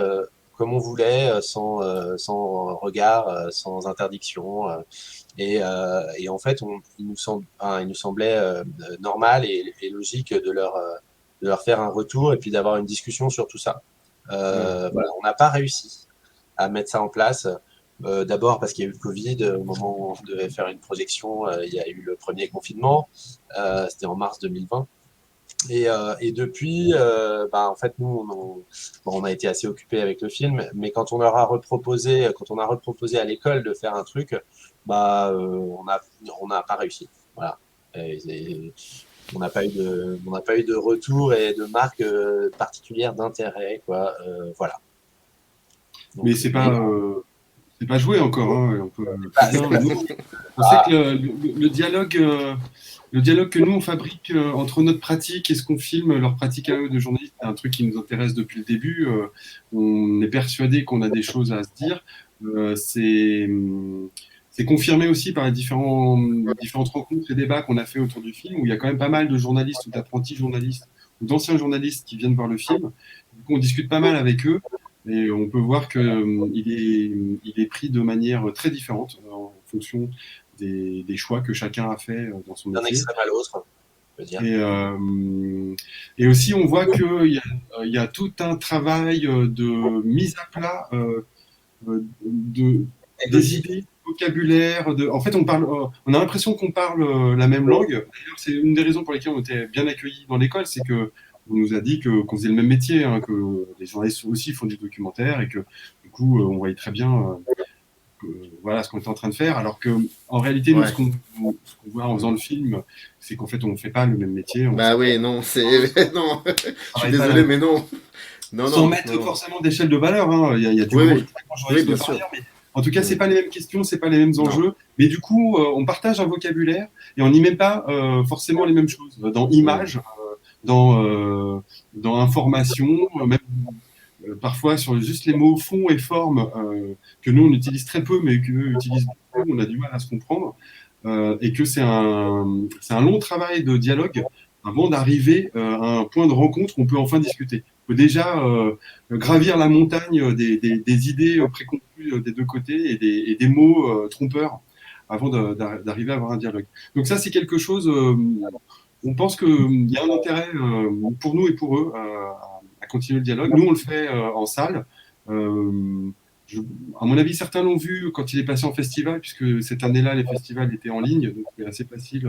comme on voulait, sans regard, sans interdiction. Et en fait, il nous semblait normal et logique de leur faire un retour et puis d'avoir une discussion sur tout ça. Hmm. Voilà, on n'a pas réussi à mettre ça en place. D'abord parce qu'il y a eu le Covid, au moment où on devait faire une projection, il y a eu le premier confinement, c'était en mars 2020. Et depuis, en fait, on a été assez occupés avec le film, mais quand on a reproposé à l'école de faire un truc, on n'a pas réussi. Voilà. On n'a pas eu de retour et de marque particulière d'intérêt, quoi. Voilà. Mais Donc, mais c'est pas joué encore, hein. On peut très bah, bien. Nous, on sait que le dialogue que nous on fabrique entre notre pratique et ce qu'on filme, leur pratique à eux de journalistes, c'est un truc qui nous intéresse depuis le début. On est persuadé qu'on a des choses à se dire. C'est confirmé aussi par les différentes rencontres et débats qu'on a fait autour du film, où il y a quand même pas mal de journalistes ou d'apprentis journalistes ou d'anciens journalistes qui viennent voir le film. Du coup, on discute pas mal avec eux. Et on peut voir il est pris de manière très différente en fonction des choix que chacun a fait dans son d'un métier. extrême à l'autre, je veux dire. Et aussi, on voit il y a tout un travail de mise à plat des idées, vocabulaire. En fait, on a l'impression qu'on parle la même langue. D'ailleurs, c'est une des raisons pour lesquelles on était bien accueillis dans l'école, c'est que on nous a dit qu'on faisait le même métier, hein, que les journalistes aussi font du documentaire et que du coup, on voyait très bien voilà ce qu'on est en train de faire, alors que en réalité, nous, Ouais. ce qu'on voit en faisant le film, c'est qu'en fait, on ne fait pas le même métier, on Bah oui, non, c'est non. Je suis travaille pas désolé, mais non. Non, sans non, mettre non, non. forcément d'échelle de valeur. Hein. Il y a du Oui, gros oui. du très grand Oui, journalisme bien par sûr. ailleurs, mais en tout cas, c'est Mm. pas les mêmes questions, c'est pas les mêmes Non. enjeux. Mais du coup, on partage un vocabulaire et on n'y met pas forcément les mêmes choses. Dans Mm. image, dans information, même parfois sur juste les mots fond et forme que nous on utilise très peu, mais qu'eux utilisent beaucoup, on a du mal à se comprendre. Et que c'est un long travail de dialogue avant d'arriver à un point de rencontre où on peut enfin discuter. Il faut déjà gravir la montagne des idées préconçues des deux côtés et des mots trompeurs avant d'arriver à avoir un dialogue. Donc ça, c'est quelque chose, on pense qu'il y a un intérêt pour nous et pour eux à continuer le dialogue. Nous, on le fait en salle. Euh, je- à mon avis, certains l'ont vu quand il est passé en festival, puisque cette année-là, les festivals étaient en ligne, donc c'est assez facile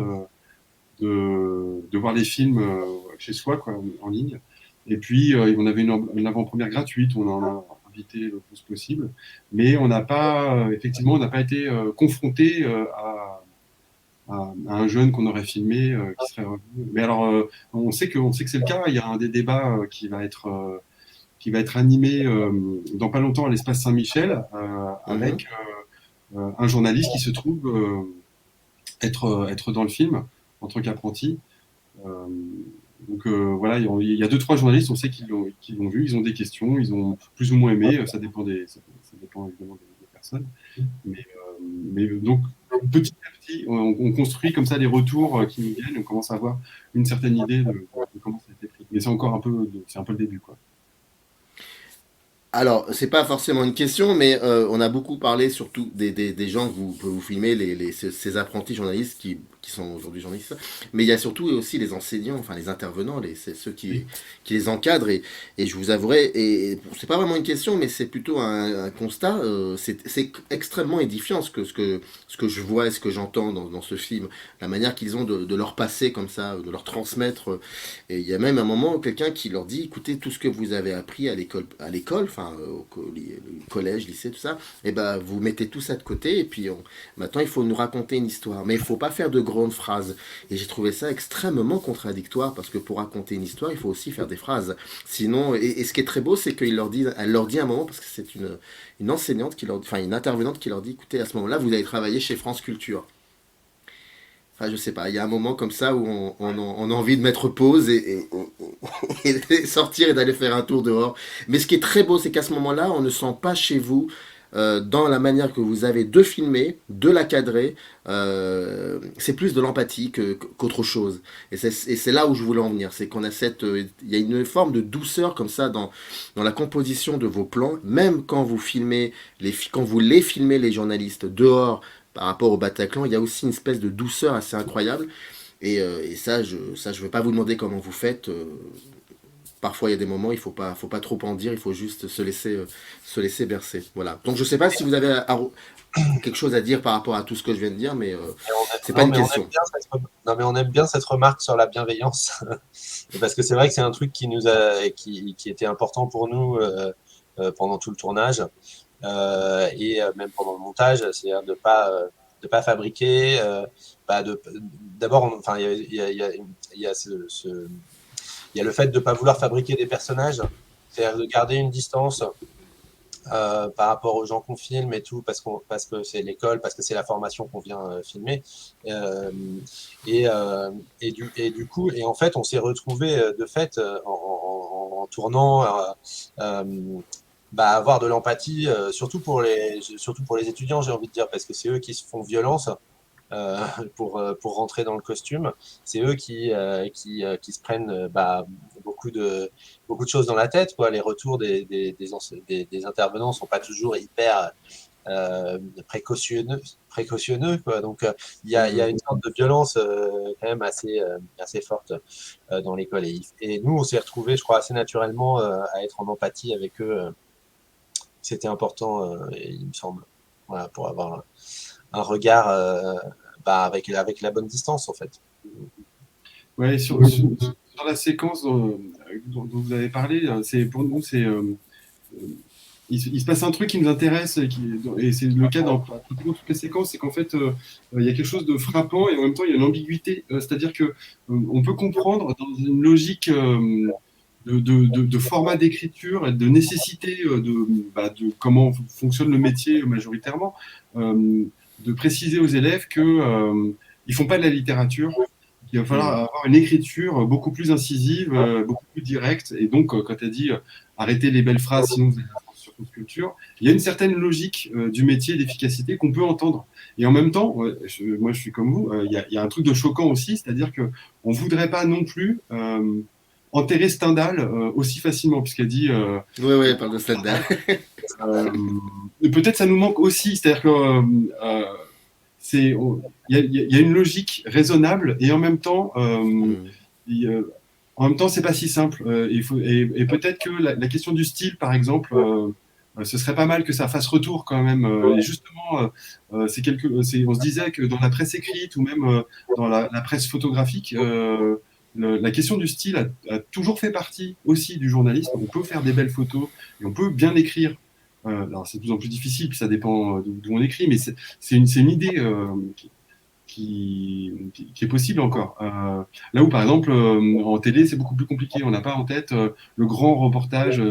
de voir les films chez soi, quoi, en ligne. Et puis, on avait une avant-première gratuite, on en a invité le plus possible, mais on n'a pas, effectivement, on n'a pas été confronté à un jeune qu'on aurait filmé qui serait revenu. Mais alors, on sait que c'est le cas. Il y a un des débats qui va être animé dans pas longtemps à l'espace Saint-Michel Mhm. avec un journaliste qui se trouve être dans le film en tant qu'apprenti. Euh, donc voilà, il y a deux, trois journalistes, on sait qu'ils l'ont vu, ils ont des questions, ils ont plus ou moins aimé, ça dépend évidemment des personnes. Mais donc, petit à petit, on construit comme ça des retours qui nous viennent, on commence à avoir une certaine idée de comment ça a été pris. Mais c'est encore c'est un peu le début, quoi. Alors, c'est pas forcément une question, mais on a beaucoup parlé surtout des gens que vous filmez, ces apprentis journalistes qui sont aujourd'hui journalistes. Mais il y a surtout aussi les enseignants, enfin les intervenants, c'est ceux Oui. qui les encadrent. Et je vous avouerai, et c'est pas vraiment une question, mais c'est plutôt un constat. C'est extrêmement édifiant ce que je vois et ce que j'entends dans ce film. La manière qu'ils ont de leur passer comme ça, de leur transmettre. Et il y a même un moment quelqu'un qui leur dit, écoutez, tout ce que vous avez appris à l'école, enfin collège, lycée, tout ça, et ben vous mettez tout ça de côté et puis maintenant il faut nous raconter une histoire. Mais il faut pas faire de grandes phrases. Et j'ai trouvé ça extrêmement contradictoire parce que pour raconter une histoire, il faut aussi faire des phrases. Sinon, et ce qui est très beau, c'est qu'elle leur dit à un moment, parce que c'est une enseignante enfin une intervenante qui leur dit, écoutez, à ce moment-là, vous allez travailler chez France Culture. Enfin, je sais pas, il y a un moment comme ça où on a envie de mettre pause et sortir et d'aller faire un tour dehors. Mais ce qui est très beau, c'est qu'à ce moment-là, on ne sent pas chez vous dans la manière que vous avez de filmer, de la cadrer. C'est plus de l'empathie qu'autre chose. Et c'est là où je voulais en venir. C'est qu'on a il y a une forme de douceur comme ça dans la composition de vos plans, même quand vous filmez, quand vous les filmez, les journalistes, dehors par rapport au Bataclan, il y a aussi une espèce de douceur assez incroyable. Et ça, je veux pas vous demander comment vous faites. Parfois, il y a des moments, il faut pas trop en dire, il faut juste se laisser bercer. Voilà. Donc, je sais pas si vous avez quelque chose à dire par rapport à tout ce que je viens de dire, mais c'est pas Non, une mais on aime question. bien non, mais on aime bien cette remarque sur la bienveillance. Parce que c'est vrai que c'est un truc qui était important pour nous pendant tout le tournage et même pendant le montage, c'est-à-dire de pas fabriquer, d'abord, enfin, il y a il y a le fait de ne pas vouloir fabriquer des personnages, c'est-à-dire de garder une distance par rapport aux gens qu'on filme et tout, parce que c'est l'école, parce que c'est la formation qu'on vient filmer. Euh, et du coup, et en fait, on s'est retrouvé de fait en tournant, avoir de l'empathie, surtout pour les étudiants, j'ai envie de dire, parce que c'est eux qui se font violence euh, pour rentrer dans le costume. C'est eux qui se prennent beaucoup de choses dans la tête. Quoi. Les retours des intervenants sont pas toujours hyper précautionneux. Quoi. Donc, il y a Mhm. une sorte de violence quand même assez forte dans l'école. Et nous, on s'est retrouvés, je crois, assez naturellement à être en empathie avec eux. C'était important, il me semble, voilà, pour avoir un regard avec la bonne distance, en fait. Ouais, sur la séquence dont vous avez parlé, pour nous, il se passe un truc qui nous intéresse, et c'est le cas dans toutes les séquences, c'est qu'en fait, il y a quelque chose de frappant et en même temps, il y a une ambiguïté. C'est-à-dire que on peut comprendre dans une logique de format d'écriture et de nécessité de comment fonctionne le métier majoritairement, de préciser aux élèves que ils font pas de la littérature. Il va falloir avoir une écriture beaucoup plus incisive, beaucoup plus directe. Et donc, quand tu as dit arrêtez les belles phrases, sinon vous allez sur votre culture, il y a une certaine logique du métier d'efficacité qu'on peut entendre. Et en même temps, moi je suis comme vous, il y a un truc de choquant aussi, c'est-à-dire qu'on ne voudrait pas non plus enterrer Stendhal aussi facilement, puisqu'elle dit Oui, elle parle de Stendhal. peut-être ça nous manque aussi, c'est-à-dire que il y a une logique raisonnable et en même temps, c'est pas si simple. Et peut-être que la question du style, par exemple, ce serait pas mal que ça fasse retour quand même. Et justement, on se disait que dans la presse écrite ou même dans la presse photographique, la question du style a toujours fait partie aussi du journalisme. On peut faire des belles photos et on peut bien écrire. Alors c'est de plus en plus difficile, puis ça dépend d'où on écrit, mais c'est une idée qui est possible encore. Là où, par exemple, en télé, c'est beaucoup plus compliqué. On n'a pas en tête le grand reportage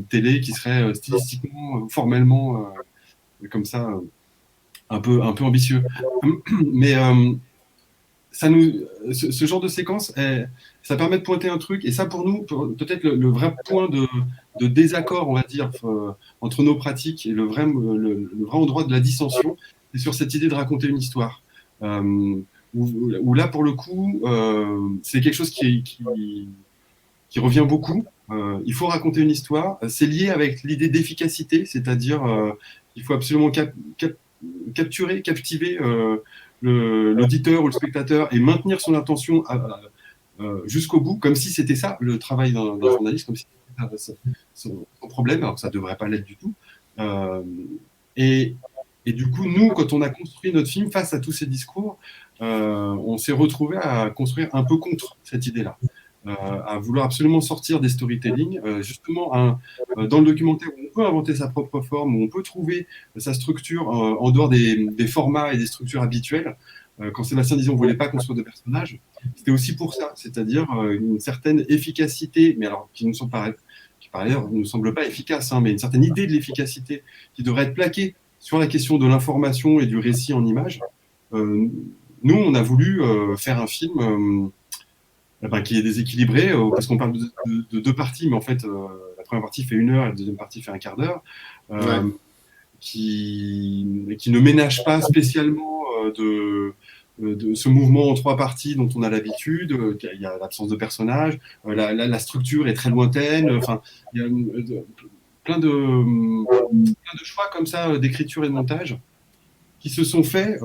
télé qui serait stylistiquement, formellement, comme ça, un peu ambitieux. Mais ce genre de séquence, ça permet de pointer un truc, et ça pour nous, peut-être le vrai point de désaccord, on va dire, entre nos pratiques et le vrai endroit de la dissension, c'est sur cette idée de raconter une histoire. Où là, pour le coup, c'est quelque chose qui revient beaucoup. Il faut raconter une histoire. C'est lié avec l'idée d'efficacité, c'est-à-dire il faut absolument captiver l'auditeur ou le spectateur et maintenir son attention jusqu'au bout, comme si c'était ça le travail d'un journaliste, comme si c'était son problème, alors que ça ne devrait pas l'être du tout. Et du coup, nous, quand on a construit notre film face à tous ces discours, on s'est retrouvé à construire un peu contre cette idée-là, à vouloir absolument sortir des storytelling, justement dans le documentaire où on peut inventer sa propre forme, où on peut trouver sa structure en dehors des formats et des structures habituelles. Quand Sébastien disait on ne voulait pas construire de personnages, c'était aussi pour ça, c'est-à-dire une certaine efficacité, mais alors qui par ailleurs ne nous semble pas efficace, hein, mais une certaine idée de l'efficacité qui devrait être plaquée sur la question de l'information et du récit en images. Nous, on a voulu faire un film qui est déséquilibré, parce qu'on parle de deux parties, mais en fait, la première partie fait 1 heure et la deuxième partie fait 1/4 d'heure, qui ne ménage pas spécialement de ce mouvement en 3 parties dont on a l'habitude. Il y a l'absence de personnages, la structure est très lointaine, enfin, il y a plein de choix comme ça d'écriture et de montage qui se sont faits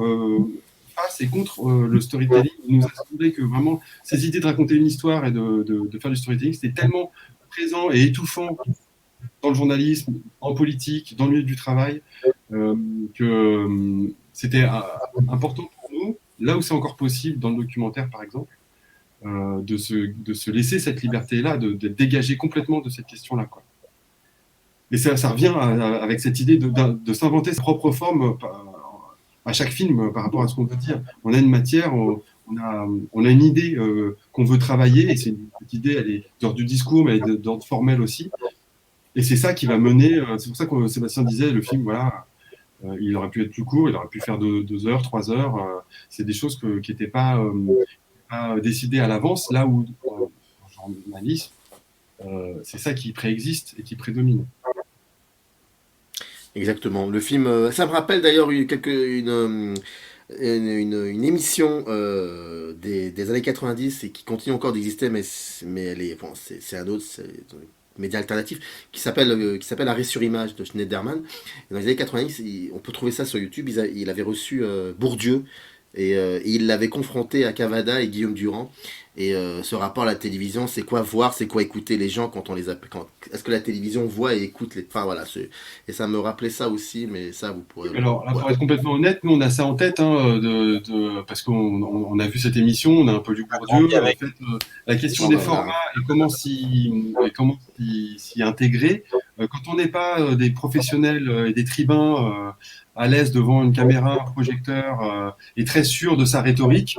face et contre le storytelling. Il nous a semblé que vraiment ces idées de raconter une histoire et de faire du storytelling, c'était tellement présent et étouffant dans le journalisme, en politique, dans le milieu du travail, que c'était important pour nous, là où c'est encore possible, dans le documentaire par exemple, de se laisser cette liberté-là, de dégager complètement de cette question-là, quoi. Et ça revient avec cette idée de s'inventer sa propre forme à chaque film par rapport à ce qu'on veut dire. On a une matière, on a une idée qu'on veut travailler, et cette idée, elle est d'ordre du discours, mais elle est d'ordre formel aussi. Et c'est ça qui va mener, c'est pour ça que Sébastien disait, le film, voilà, il aurait pu être plus court, il aurait pu faire 2 heures, 3 heures. C'est des choses qui n'étaient pas décidées à l'avance, là où, en journalisme, c'est ça qui préexiste et qui prédomine. Exactement. Le film, ça me rappelle d'ailleurs une émission des années 90 et qui continue encore d'exister, mais elle est, bon, c'est un autre média alternatif qui s'appelle Arrêt sur image de Schneiderman. Et dans les années 90, on peut trouver ça sur YouTube. Il avait reçu Bourdieu et il l'avait confronté à Cavada et Guillaume Durand. Et ce rapport à la télévision, c'est quoi voir, c'est quoi écouter les gens quand on les appelle. Est-ce que la télévision voit et écoute les. Enfin voilà, et ça me rappelait ça aussi, mais ça vous pourrez. Alors là, pour être complètement honnête, nous on a ça en tête, hein, parce qu'on a vu cette émission, on a un peu lu Bourdieu. En fait, la question des formats et comment s'y intégrer, quand on n'est pas des professionnels et des tribuns à l'aise devant une caméra, un projecteur et très sûr de sa rhétorique,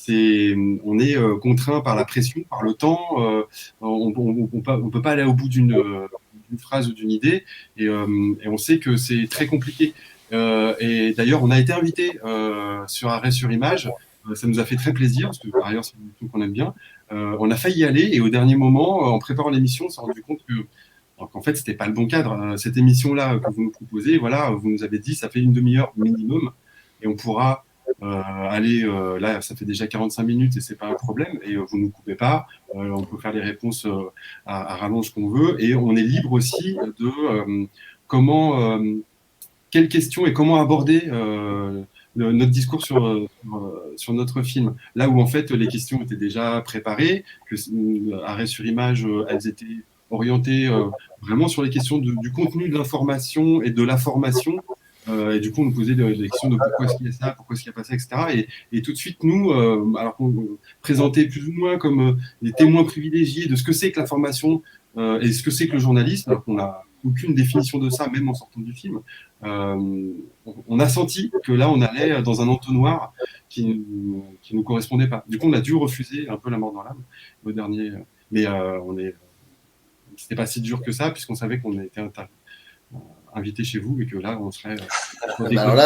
on est contraint par la pression, par le temps. On peut pas aller au bout d'une phrase ou d'une idée, et on sait que c'est très compliqué. Et d'ailleurs, on a été invité sur Arrêt sur Image. Ça nous a fait très plaisir, parce que par ailleurs, c'est une émission qu'on aime bien. On a failli y aller, et au dernier moment, en préparant l'émission, on s'est rendu compte qu'en fait, c'était pas le bon cadre. Cette émission-là que vous nous proposez, voilà, vous nous avez dit, ça fait une demi-heure minimum, et on pourra aller là, ça fait déjà 45 minutes et c'est pas un problème. Et vous nous coupez pas, on peut faire les réponses à rallonge qu'on veut, et on est libre aussi de comment, quelles questions et comment aborder notre discours sur notre film. Là où en fait les questions étaient déjà préparées, que Arrêt sur Image, elles étaient orientées vraiment sur les questions du contenu de l'information et de la formation. Et du coup, on nous posait des questions de pourquoi est-ce qu'il y a ça, pourquoi est-ce qu'il n'y a pas ça, etc. Et tout de suite, nous, alors qu'on présentait plus ou moins comme des témoins privilégiés de ce que c'est que la formation et ce que c'est que le journalisme, alors qu'on n'a aucune définition de ça, même en sortant du film, on a senti que là, on allait dans un entonnoir qui nous correspondait pas. Du coup, on a dû refuser un peu la mort dans l'âme au dernier. Mais c'était pas si dur que ça, puisqu'on savait qu'on était invité chez vous et que là on serait alors là,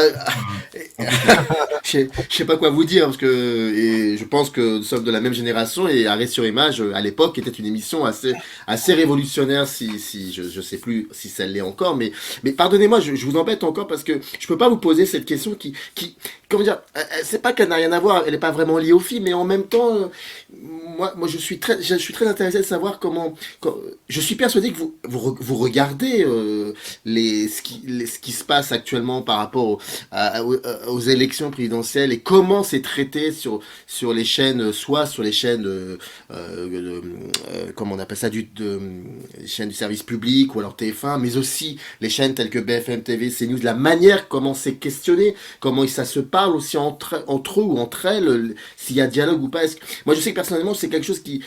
je sais pas quoi vous dire parce que et je pense que nous sommes de la même génération et Arrêt sur Image à l'époque était une émission assez révolutionnaire si je sais plus si ça l'est encore mais pardonnez-moi je vous embête encore parce que je peux pas vous poser cette question qui comment dire c'est pas qu'elle n'a rien à voir, elle est pas vraiment liée au film mais en même temps moi je suis très intéressé de savoir comment je suis persuadé que vous regardez ce qui se passe actuellement par rapport aux élections présidentielles et comment c'est traité sur les chaînes, soit sur les chaînes, comment on appelle ça, les chaînes du service public ou alors TF1, mais aussi les chaînes telles que BFM TV, CNews, la manière comment c'est questionné, comment ça se parle aussi entre eux ou entre elles, s'il y a dialogue ou pas. Moi, je sais que personnellement, c'est quelque chose qui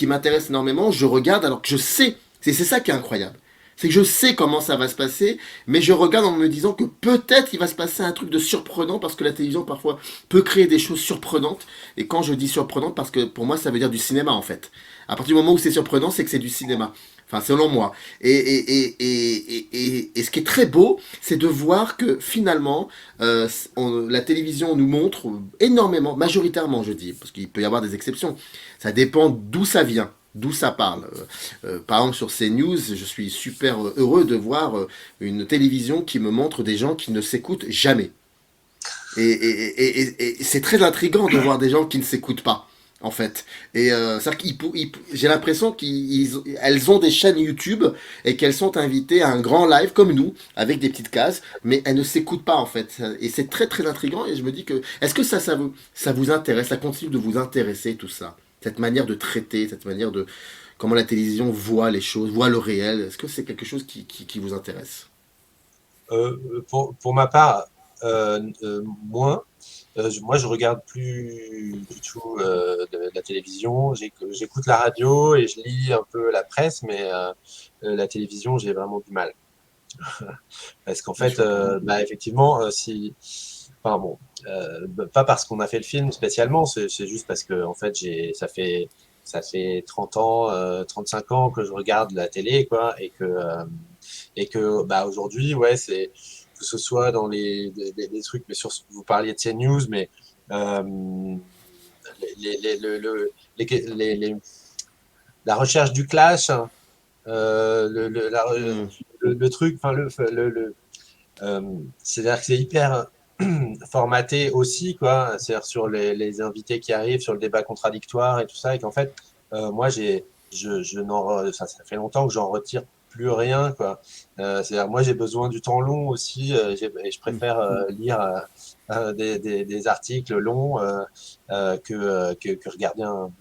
m'intéresse énormément. Je regarde alors que je sais, c'est ça qui est incroyable. C'est que je sais comment ça va se passer, mais je regarde en me disant que peut-être il va se passer un truc de surprenant parce que la télévision parfois peut créer des choses surprenantes. Et quand je dis surprenante, parce que pour moi ça veut dire du cinéma en fait. À partir du moment où c'est surprenant, c'est que c'est du cinéma. Enfin, selon moi. Et ce qui est très beau, c'est de voir que finalement, la télévision nous montre énormément, majoritairement je dis, parce qu'il peut y avoir des exceptions. Ça dépend d'où ça vient. D'où ça parle. Par exemple, sur CNews, je suis super heureux de voir une télévision qui me montre des gens qui ne s'écoutent jamais. Et c'est très intriguant de voir des gens qui ne s'écoutent pas, en fait. Et j'ai l'impression qu'elles ont des chaînes YouTube et qu'elles sont invitées à un grand live comme nous, avec des petites cases, mais elles ne s'écoutent pas, en fait. Et c'est très très intriguant. Et je me dis que, est-ce que ça vous intéresse, ça continue de vous intéresser, tout ça? Cette manière de traiter, cette manière de comment la télévision voit les choses, voit le réel. Est-ce que c'est quelque chose qui vous intéresse? Pour ma part, moins. Moi, je regarde plus du tout de la télévision. J'écoute la radio et je lis un peu la presse, mais la télévision, j'ai vraiment du mal. Parce qu'en fait, effectivement, enfin bon, pas parce qu'on a fait le film spécialement, c'est juste parce que en fait ça fait 30 ans, 35 ans que je regarde la télé, quoi, et que aujourd'hui, ouais, c'est que ce soit dans des trucs, mais vous parliez de CNews, mais la recherche du clash, hein, le truc, enfin c'est-à-dire que c'est hyper formaté aussi, quoi. C'est-à-dire sur les invités qui arrivent, sur le débat contradictoire et tout ça, et qu'en fait, moi, ça fait longtemps que j'en retire plus rien, quoi. C'est-à-dire, moi, j'ai besoin du temps long aussi, et je préfère lire des articles longs que regarder un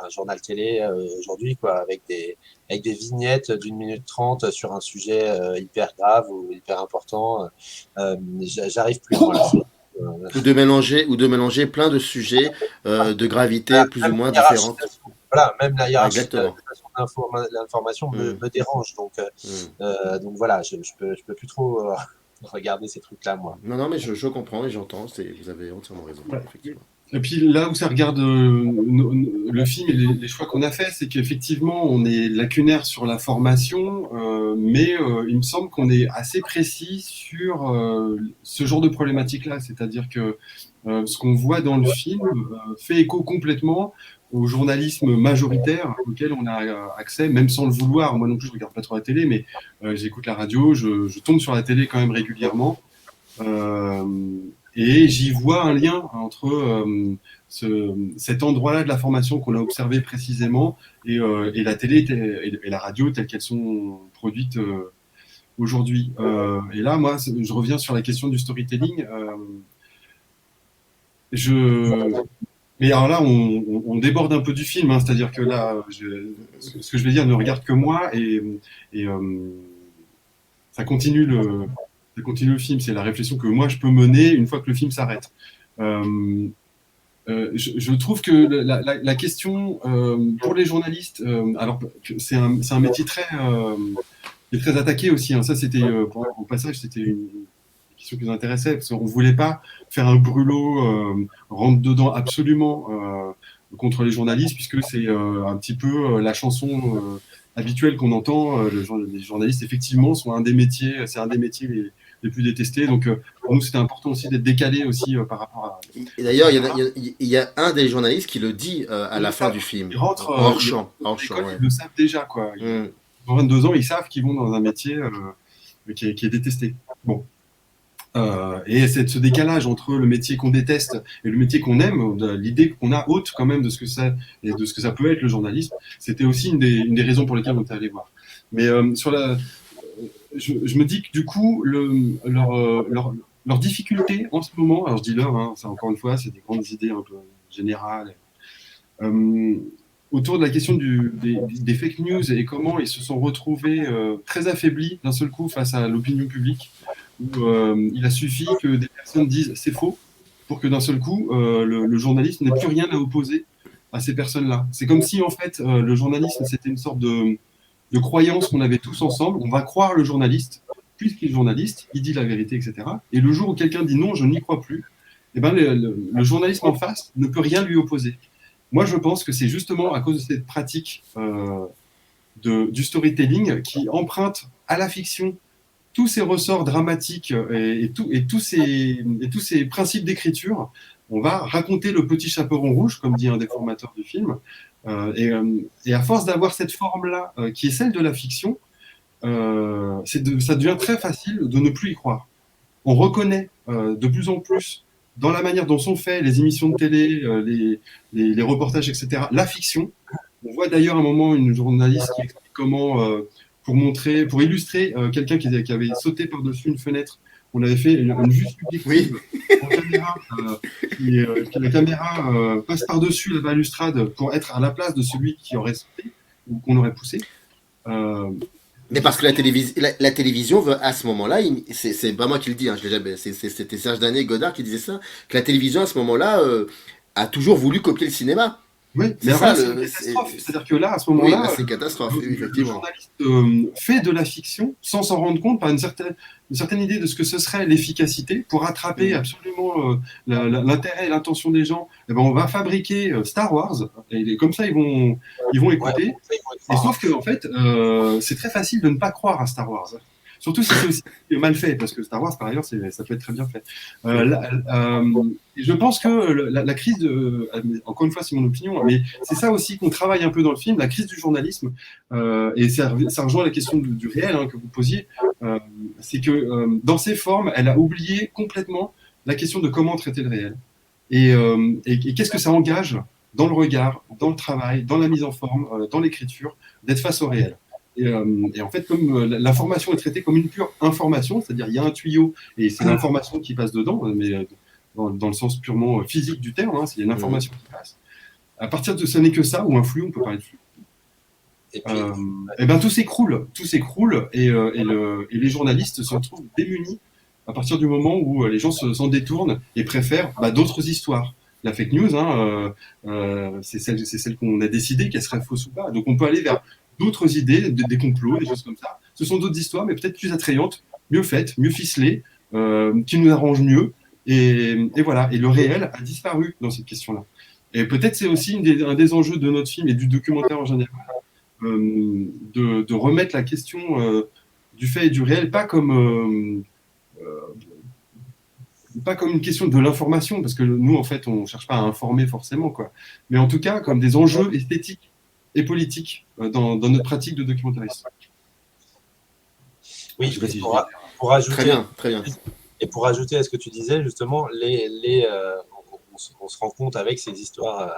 journal télé aujourd'hui, quoi, avec des vignettes d'1 minute 30 sur un sujet hyper grave ou hyper important. J'arrive plus, voilà. Ou de mélanger plein de sujets de gravité plus ou moins différentes. Voilà, même la hiérarchisation l'information me dérange. Donc voilà, je peux plus trop regarder ces trucs-là, moi. Non, non, mais je comprends et j'entends. Vous avez entièrement raison, Ouais. effectivement. Et puis là où ça regarde le film et les choix qu'on a fait, c'est qu'effectivement on est lacunaire sur la formation, mais il me semble qu'on est assez précis sur ce genre de problématique-là. C'est-à-dire que ce qu'on voit dans le film fait écho complètement au journalisme majoritaire auquel on a accès, même sans le vouloir. Moi non plus, je regarde pas trop la télé, mais j'écoute la radio, je tombe sur la télé quand même régulièrement. Et j'y vois un lien entre cet endroit-là de la formation qu'on a observé précisément et la télé et la radio telles qu'elles sont produites aujourd'hui. Et là, moi, je reviens sur la question du storytelling. Mais alors là, on déborde un peu du film, hein, c'est-à-dire que là, ce que je vais dire ne regarde que moi et ça continue le film. C'est la réflexion que moi je peux mener une fois que le film s'arrête. Je trouve que la question pour les journalistes, alors c'est un métier qui est très attaqué aussi. Hein. Ça, c'était au passage, c'était une question qui nous intéressait parce qu'on voulait pas faire un brûlot rentre dedans absolument contre les journalistes puisque c'est un petit peu la chanson habituelle qu'on entend. Les journalistes effectivement sont un des métiers, c'est un des métiers les plus détestés. Donc pour nous c'était important aussi d'être décalé aussi par rapport à. Et d'ailleurs, il y a un des journalistes qui le dit à la fin du film. Ils rentrent hors champ. Ils le savent déjà quoi. Ils ont 22 ans, ils savent qu'ils vont dans un métier qui est détesté. Bon. Et c'est ce décalage entre le métier qu'on déteste et le métier qu'on aime, l'idée qu'on a haute quand même de ce que c'est et de ce que ça peut être le journalisme, c'était aussi une des raisons pour lesquelles on était allé voir. Mais je me dis que du coup, leur difficulté en ce moment, alors je dis leur, hein, c'est encore une fois, c'est des grandes idées un peu générales, autour de la question des fake news et comment ils se sont retrouvés très affaiblis d'un seul coup face à l'opinion publique. Où il a suffi que des personnes disent c'est faux pour que d'un seul coup le journaliste n'ait plus rien à opposer à ces personnes-là. C'est comme si en fait le journalisme c'était une sorte de croyance qu'on avait tous ensemble. On va croire le journaliste puisqu'il est journaliste, il dit la vérité, etc. Et le jour où quelqu'un dit non, je n'y crois plus, eh ben le journalisme en face ne peut rien lui opposer. Moi, je pense que c'est justement à cause de cette pratique du storytelling qui emprunte à la fiction tous ces ressorts dramatiques et tous ces principes d'écriture. On va raconter le petit chaperon rouge, comme dit un des formateurs du film. Et à force d'avoir cette forme-là, qui est celle de la fiction, ça devient très facile de ne plus y croire. On reconnaît de plus en plus, dans la manière dont sont faits les émissions de télé, les reportages, etc., la fiction. On voit d'ailleurs à un moment une journaliste qui explique comment... pour illustrer quelqu'un qui avait sauté par-dessus une fenêtre. On avait fait une vue subjective en caméra, la caméra passe par-dessus la balustrade pour être à la place de celui qui aurait sauté ou qu'on aurait poussé. Mais parce que la télévision veut, à ce moment-là, c'est pas moi qui le dis, hein, c'était Serge Danet Godard qui disait ça, que la télévision à ce moment-là a toujours voulu copier le cinéma. Oui, mais c'est une catastrophe. C'est-à-dire que là, à ce moment-là, c'est une catastrophe, effectivement. Le journaliste fait de la fiction sans s'en rendre compte par une certaine idée de ce que ce serait l'efficacité pour attraper absolument l'intérêt et l'intention des gens. Et ben, on va fabriquer Star Wars et comme ça ils vont écouter. Et sauf que en fait, c'est très facile de ne pas croire à Star Wars. Surtout si c'est aussi mal fait, parce que Star Wars, par ailleurs, ça peut être très bien fait. Je pense que la crise encore une fois, c'est mon opinion, mais c'est ça aussi qu'on travaille un peu dans le film, la crise du journalisme, et ça rejoint la question du réel hein, que vous posiez, c'est que dans ses formes, elle a oublié complètement la question de comment traiter le réel. Et qu'est-ce que ça engage dans le regard, dans le travail, dans la mise en forme, dans l'écriture, d'être face au réel. Et en fait, comme l'information est traitée comme une pure information, c'est-à-dire il y a un tuyau et c'est l'information qui passe dedans, mais dans le sens purement physique du terme, hein, c'est une information qui passe. À partir de ce n'est que ça, ou un flux, on peut parler de flux. Et ben tout s'écroule et les journalistes se retrouvent démunis à partir du moment où les gens s'en détournent et préfèrent d'autres histoires. La fake news, hein, c'est celle qu'on a décidé qu'elle serait fausse ou pas. Donc on peut aller vers d'autres idées, des complots, des choses comme ça. Ce sont d'autres histoires, mais peut-être plus attrayantes, mieux faites, mieux ficelées, qui nous arrangent mieux. Et voilà. Et le réel a disparu dans cette question-là. Et peut-être c'est aussi un des enjeux de notre film et du documentaire en général, de remettre la question du fait et du réel, pas comme une question de l'information, parce que nous, en fait, on ne cherche pas à informer forcément, quoi. Mais en tout cas, comme des enjeux esthétiques et politiques dans notre pratique de documentariste. Oui, Je sais pas si pour ajouter, Très bien, très bien. et pour ajouter à ce que tu disais, justement, on se rend compte avec ces histoires,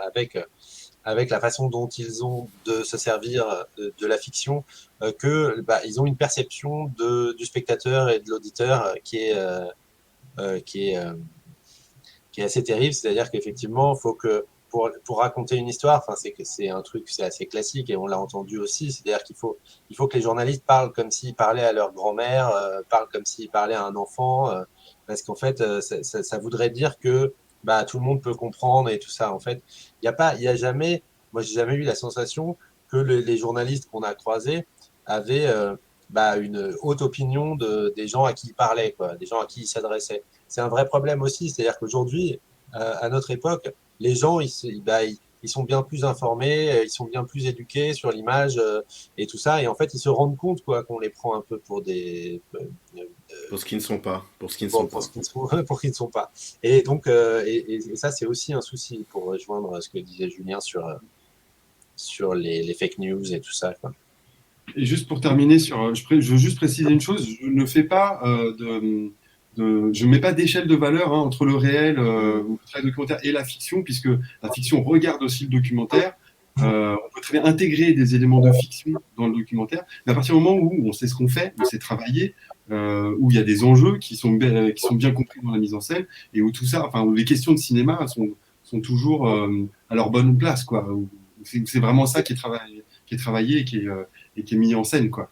avec la façon dont ils ont de se servir de la fiction, que ils ont une perception du spectateur et de l'auditeur qui est assez terrible. C'est-à-dire qu'effectivement, faut que pour raconter une histoire, enfin c'est un truc, c'est assez classique et on l'a entendu aussi. C'est-à-dire qu'il faut que les journalistes parlent comme s'ils parlaient à leur grand-mère, parlent comme s'ils parlaient à un enfant, parce qu'en fait, ça voudrait dire que tout le monde peut comprendre et tout ça. En fait, il y a jamais, moi j'ai jamais eu la sensation que les journalistes qu'on a croisés avaient une haute opinion des gens à qui ils parlaient, quoi, des gens à qui ils s'adressaient. C'est un vrai problème aussi, c'est-à-dire qu'aujourd'hui, à notre époque, les gens, ils sont bien plus informés, ils sont bien plus éduqués sur l'image et tout ça, et en fait, ils se rendent compte quoi, qu'on les prend un peu pour des... Pour ce qui ne sont pas. Pour ce qui ne pour, sont pour pas. ce qui ne sont, pour qui ne sont pas. Et donc, et ça, c'est aussi un souci pour rejoindre ce que disait Julien sur les fake news et tout ça, quoi. Et juste pour terminer je veux juste préciser une chose, je ne fais pas je ne mets pas d'échelle de valeur entre le réel, ou le travail documentaire et la fiction, puisque la fiction regarde aussi le documentaire. On peut très bien intégrer des éléments de fiction dans le documentaire, mais à partir du moment où on sait ce qu'on fait, on sait travailler, où il y a des enjeux qui sont bien compris dans la mise en scène, et où tout ça, enfin, où les questions de cinéma sont toujours à leur bonne place, quoi. C'est vraiment ça qui est travaillé et qui est mis en scène, quoi.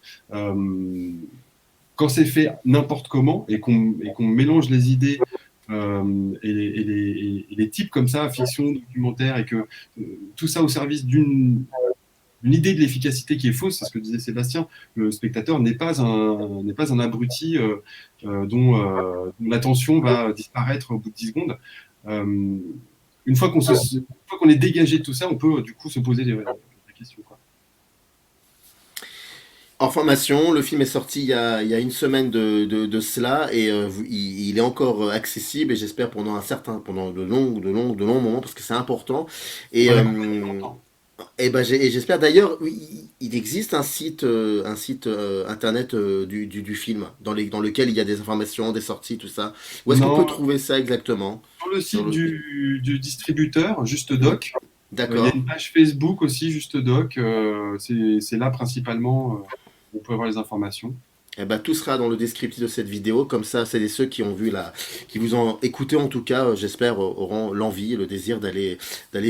Quand c'est fait n'importe comment et qu'on mélange les idées et les types comme ça, fiction, documentaire, et que tout ça au service d'une idée de l'efficacité qui est fausse, c'est ce que disait Sébastien, le spectateur n'est pas un abruti dont l'attention va disparaître au bout de 10 secondes. Une fois qu'on est dégagé de tout ça, on peut du coup se poser des questions, quoi. En formation, le film est sorti il y a une semaine de cela et il est encore accessible et j'espère pendant de longs moments parce que c'est important. Et, Ouais, et j'espère d'ailleurs, il existe un site internet du film dans lequel il y a des informations, des sorties, tout ça. Où est-ce qu'on peut non, trouver ça exactement? sur le Sur site le... du distributeur, Juste Doc, il y a D'accord. une page Facebook aussi, Juste Doc, c'est là principalement où on peut avoir les informations. Eh ben, tout sera dans le descriptif de cette vidéo, comme ça, celles et ceux qui ont vu qui vous ont écouté en tout cas, j'espère, auront l'envie, le désir d'aller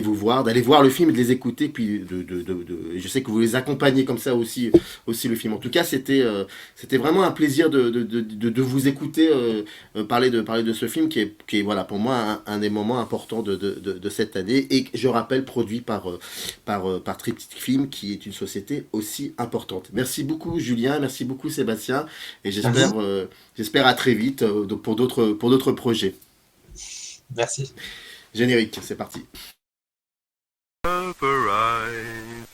vous voir, d'aller voir le film et de les écouter, puis je sais que vous les accompagnez comme ça aussi le film. En tout cas, c'était vraiment un plaisir de vous écouter parler de ce film qui est voilà, pour moi, un des moments importants de cette année, et je rappelle, produit par Triptych Film, qui est une société aussi importante. Merci beaucoup Julien, merci beaucoup Sébastien. Et Merci. j'espère à très vite pour d'autres projets. Merci. Générique, c'est parti. Up arise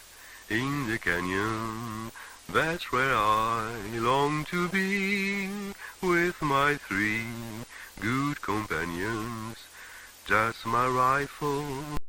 in the canyon, that's where I long to be, with my 3 good companions, just my rifle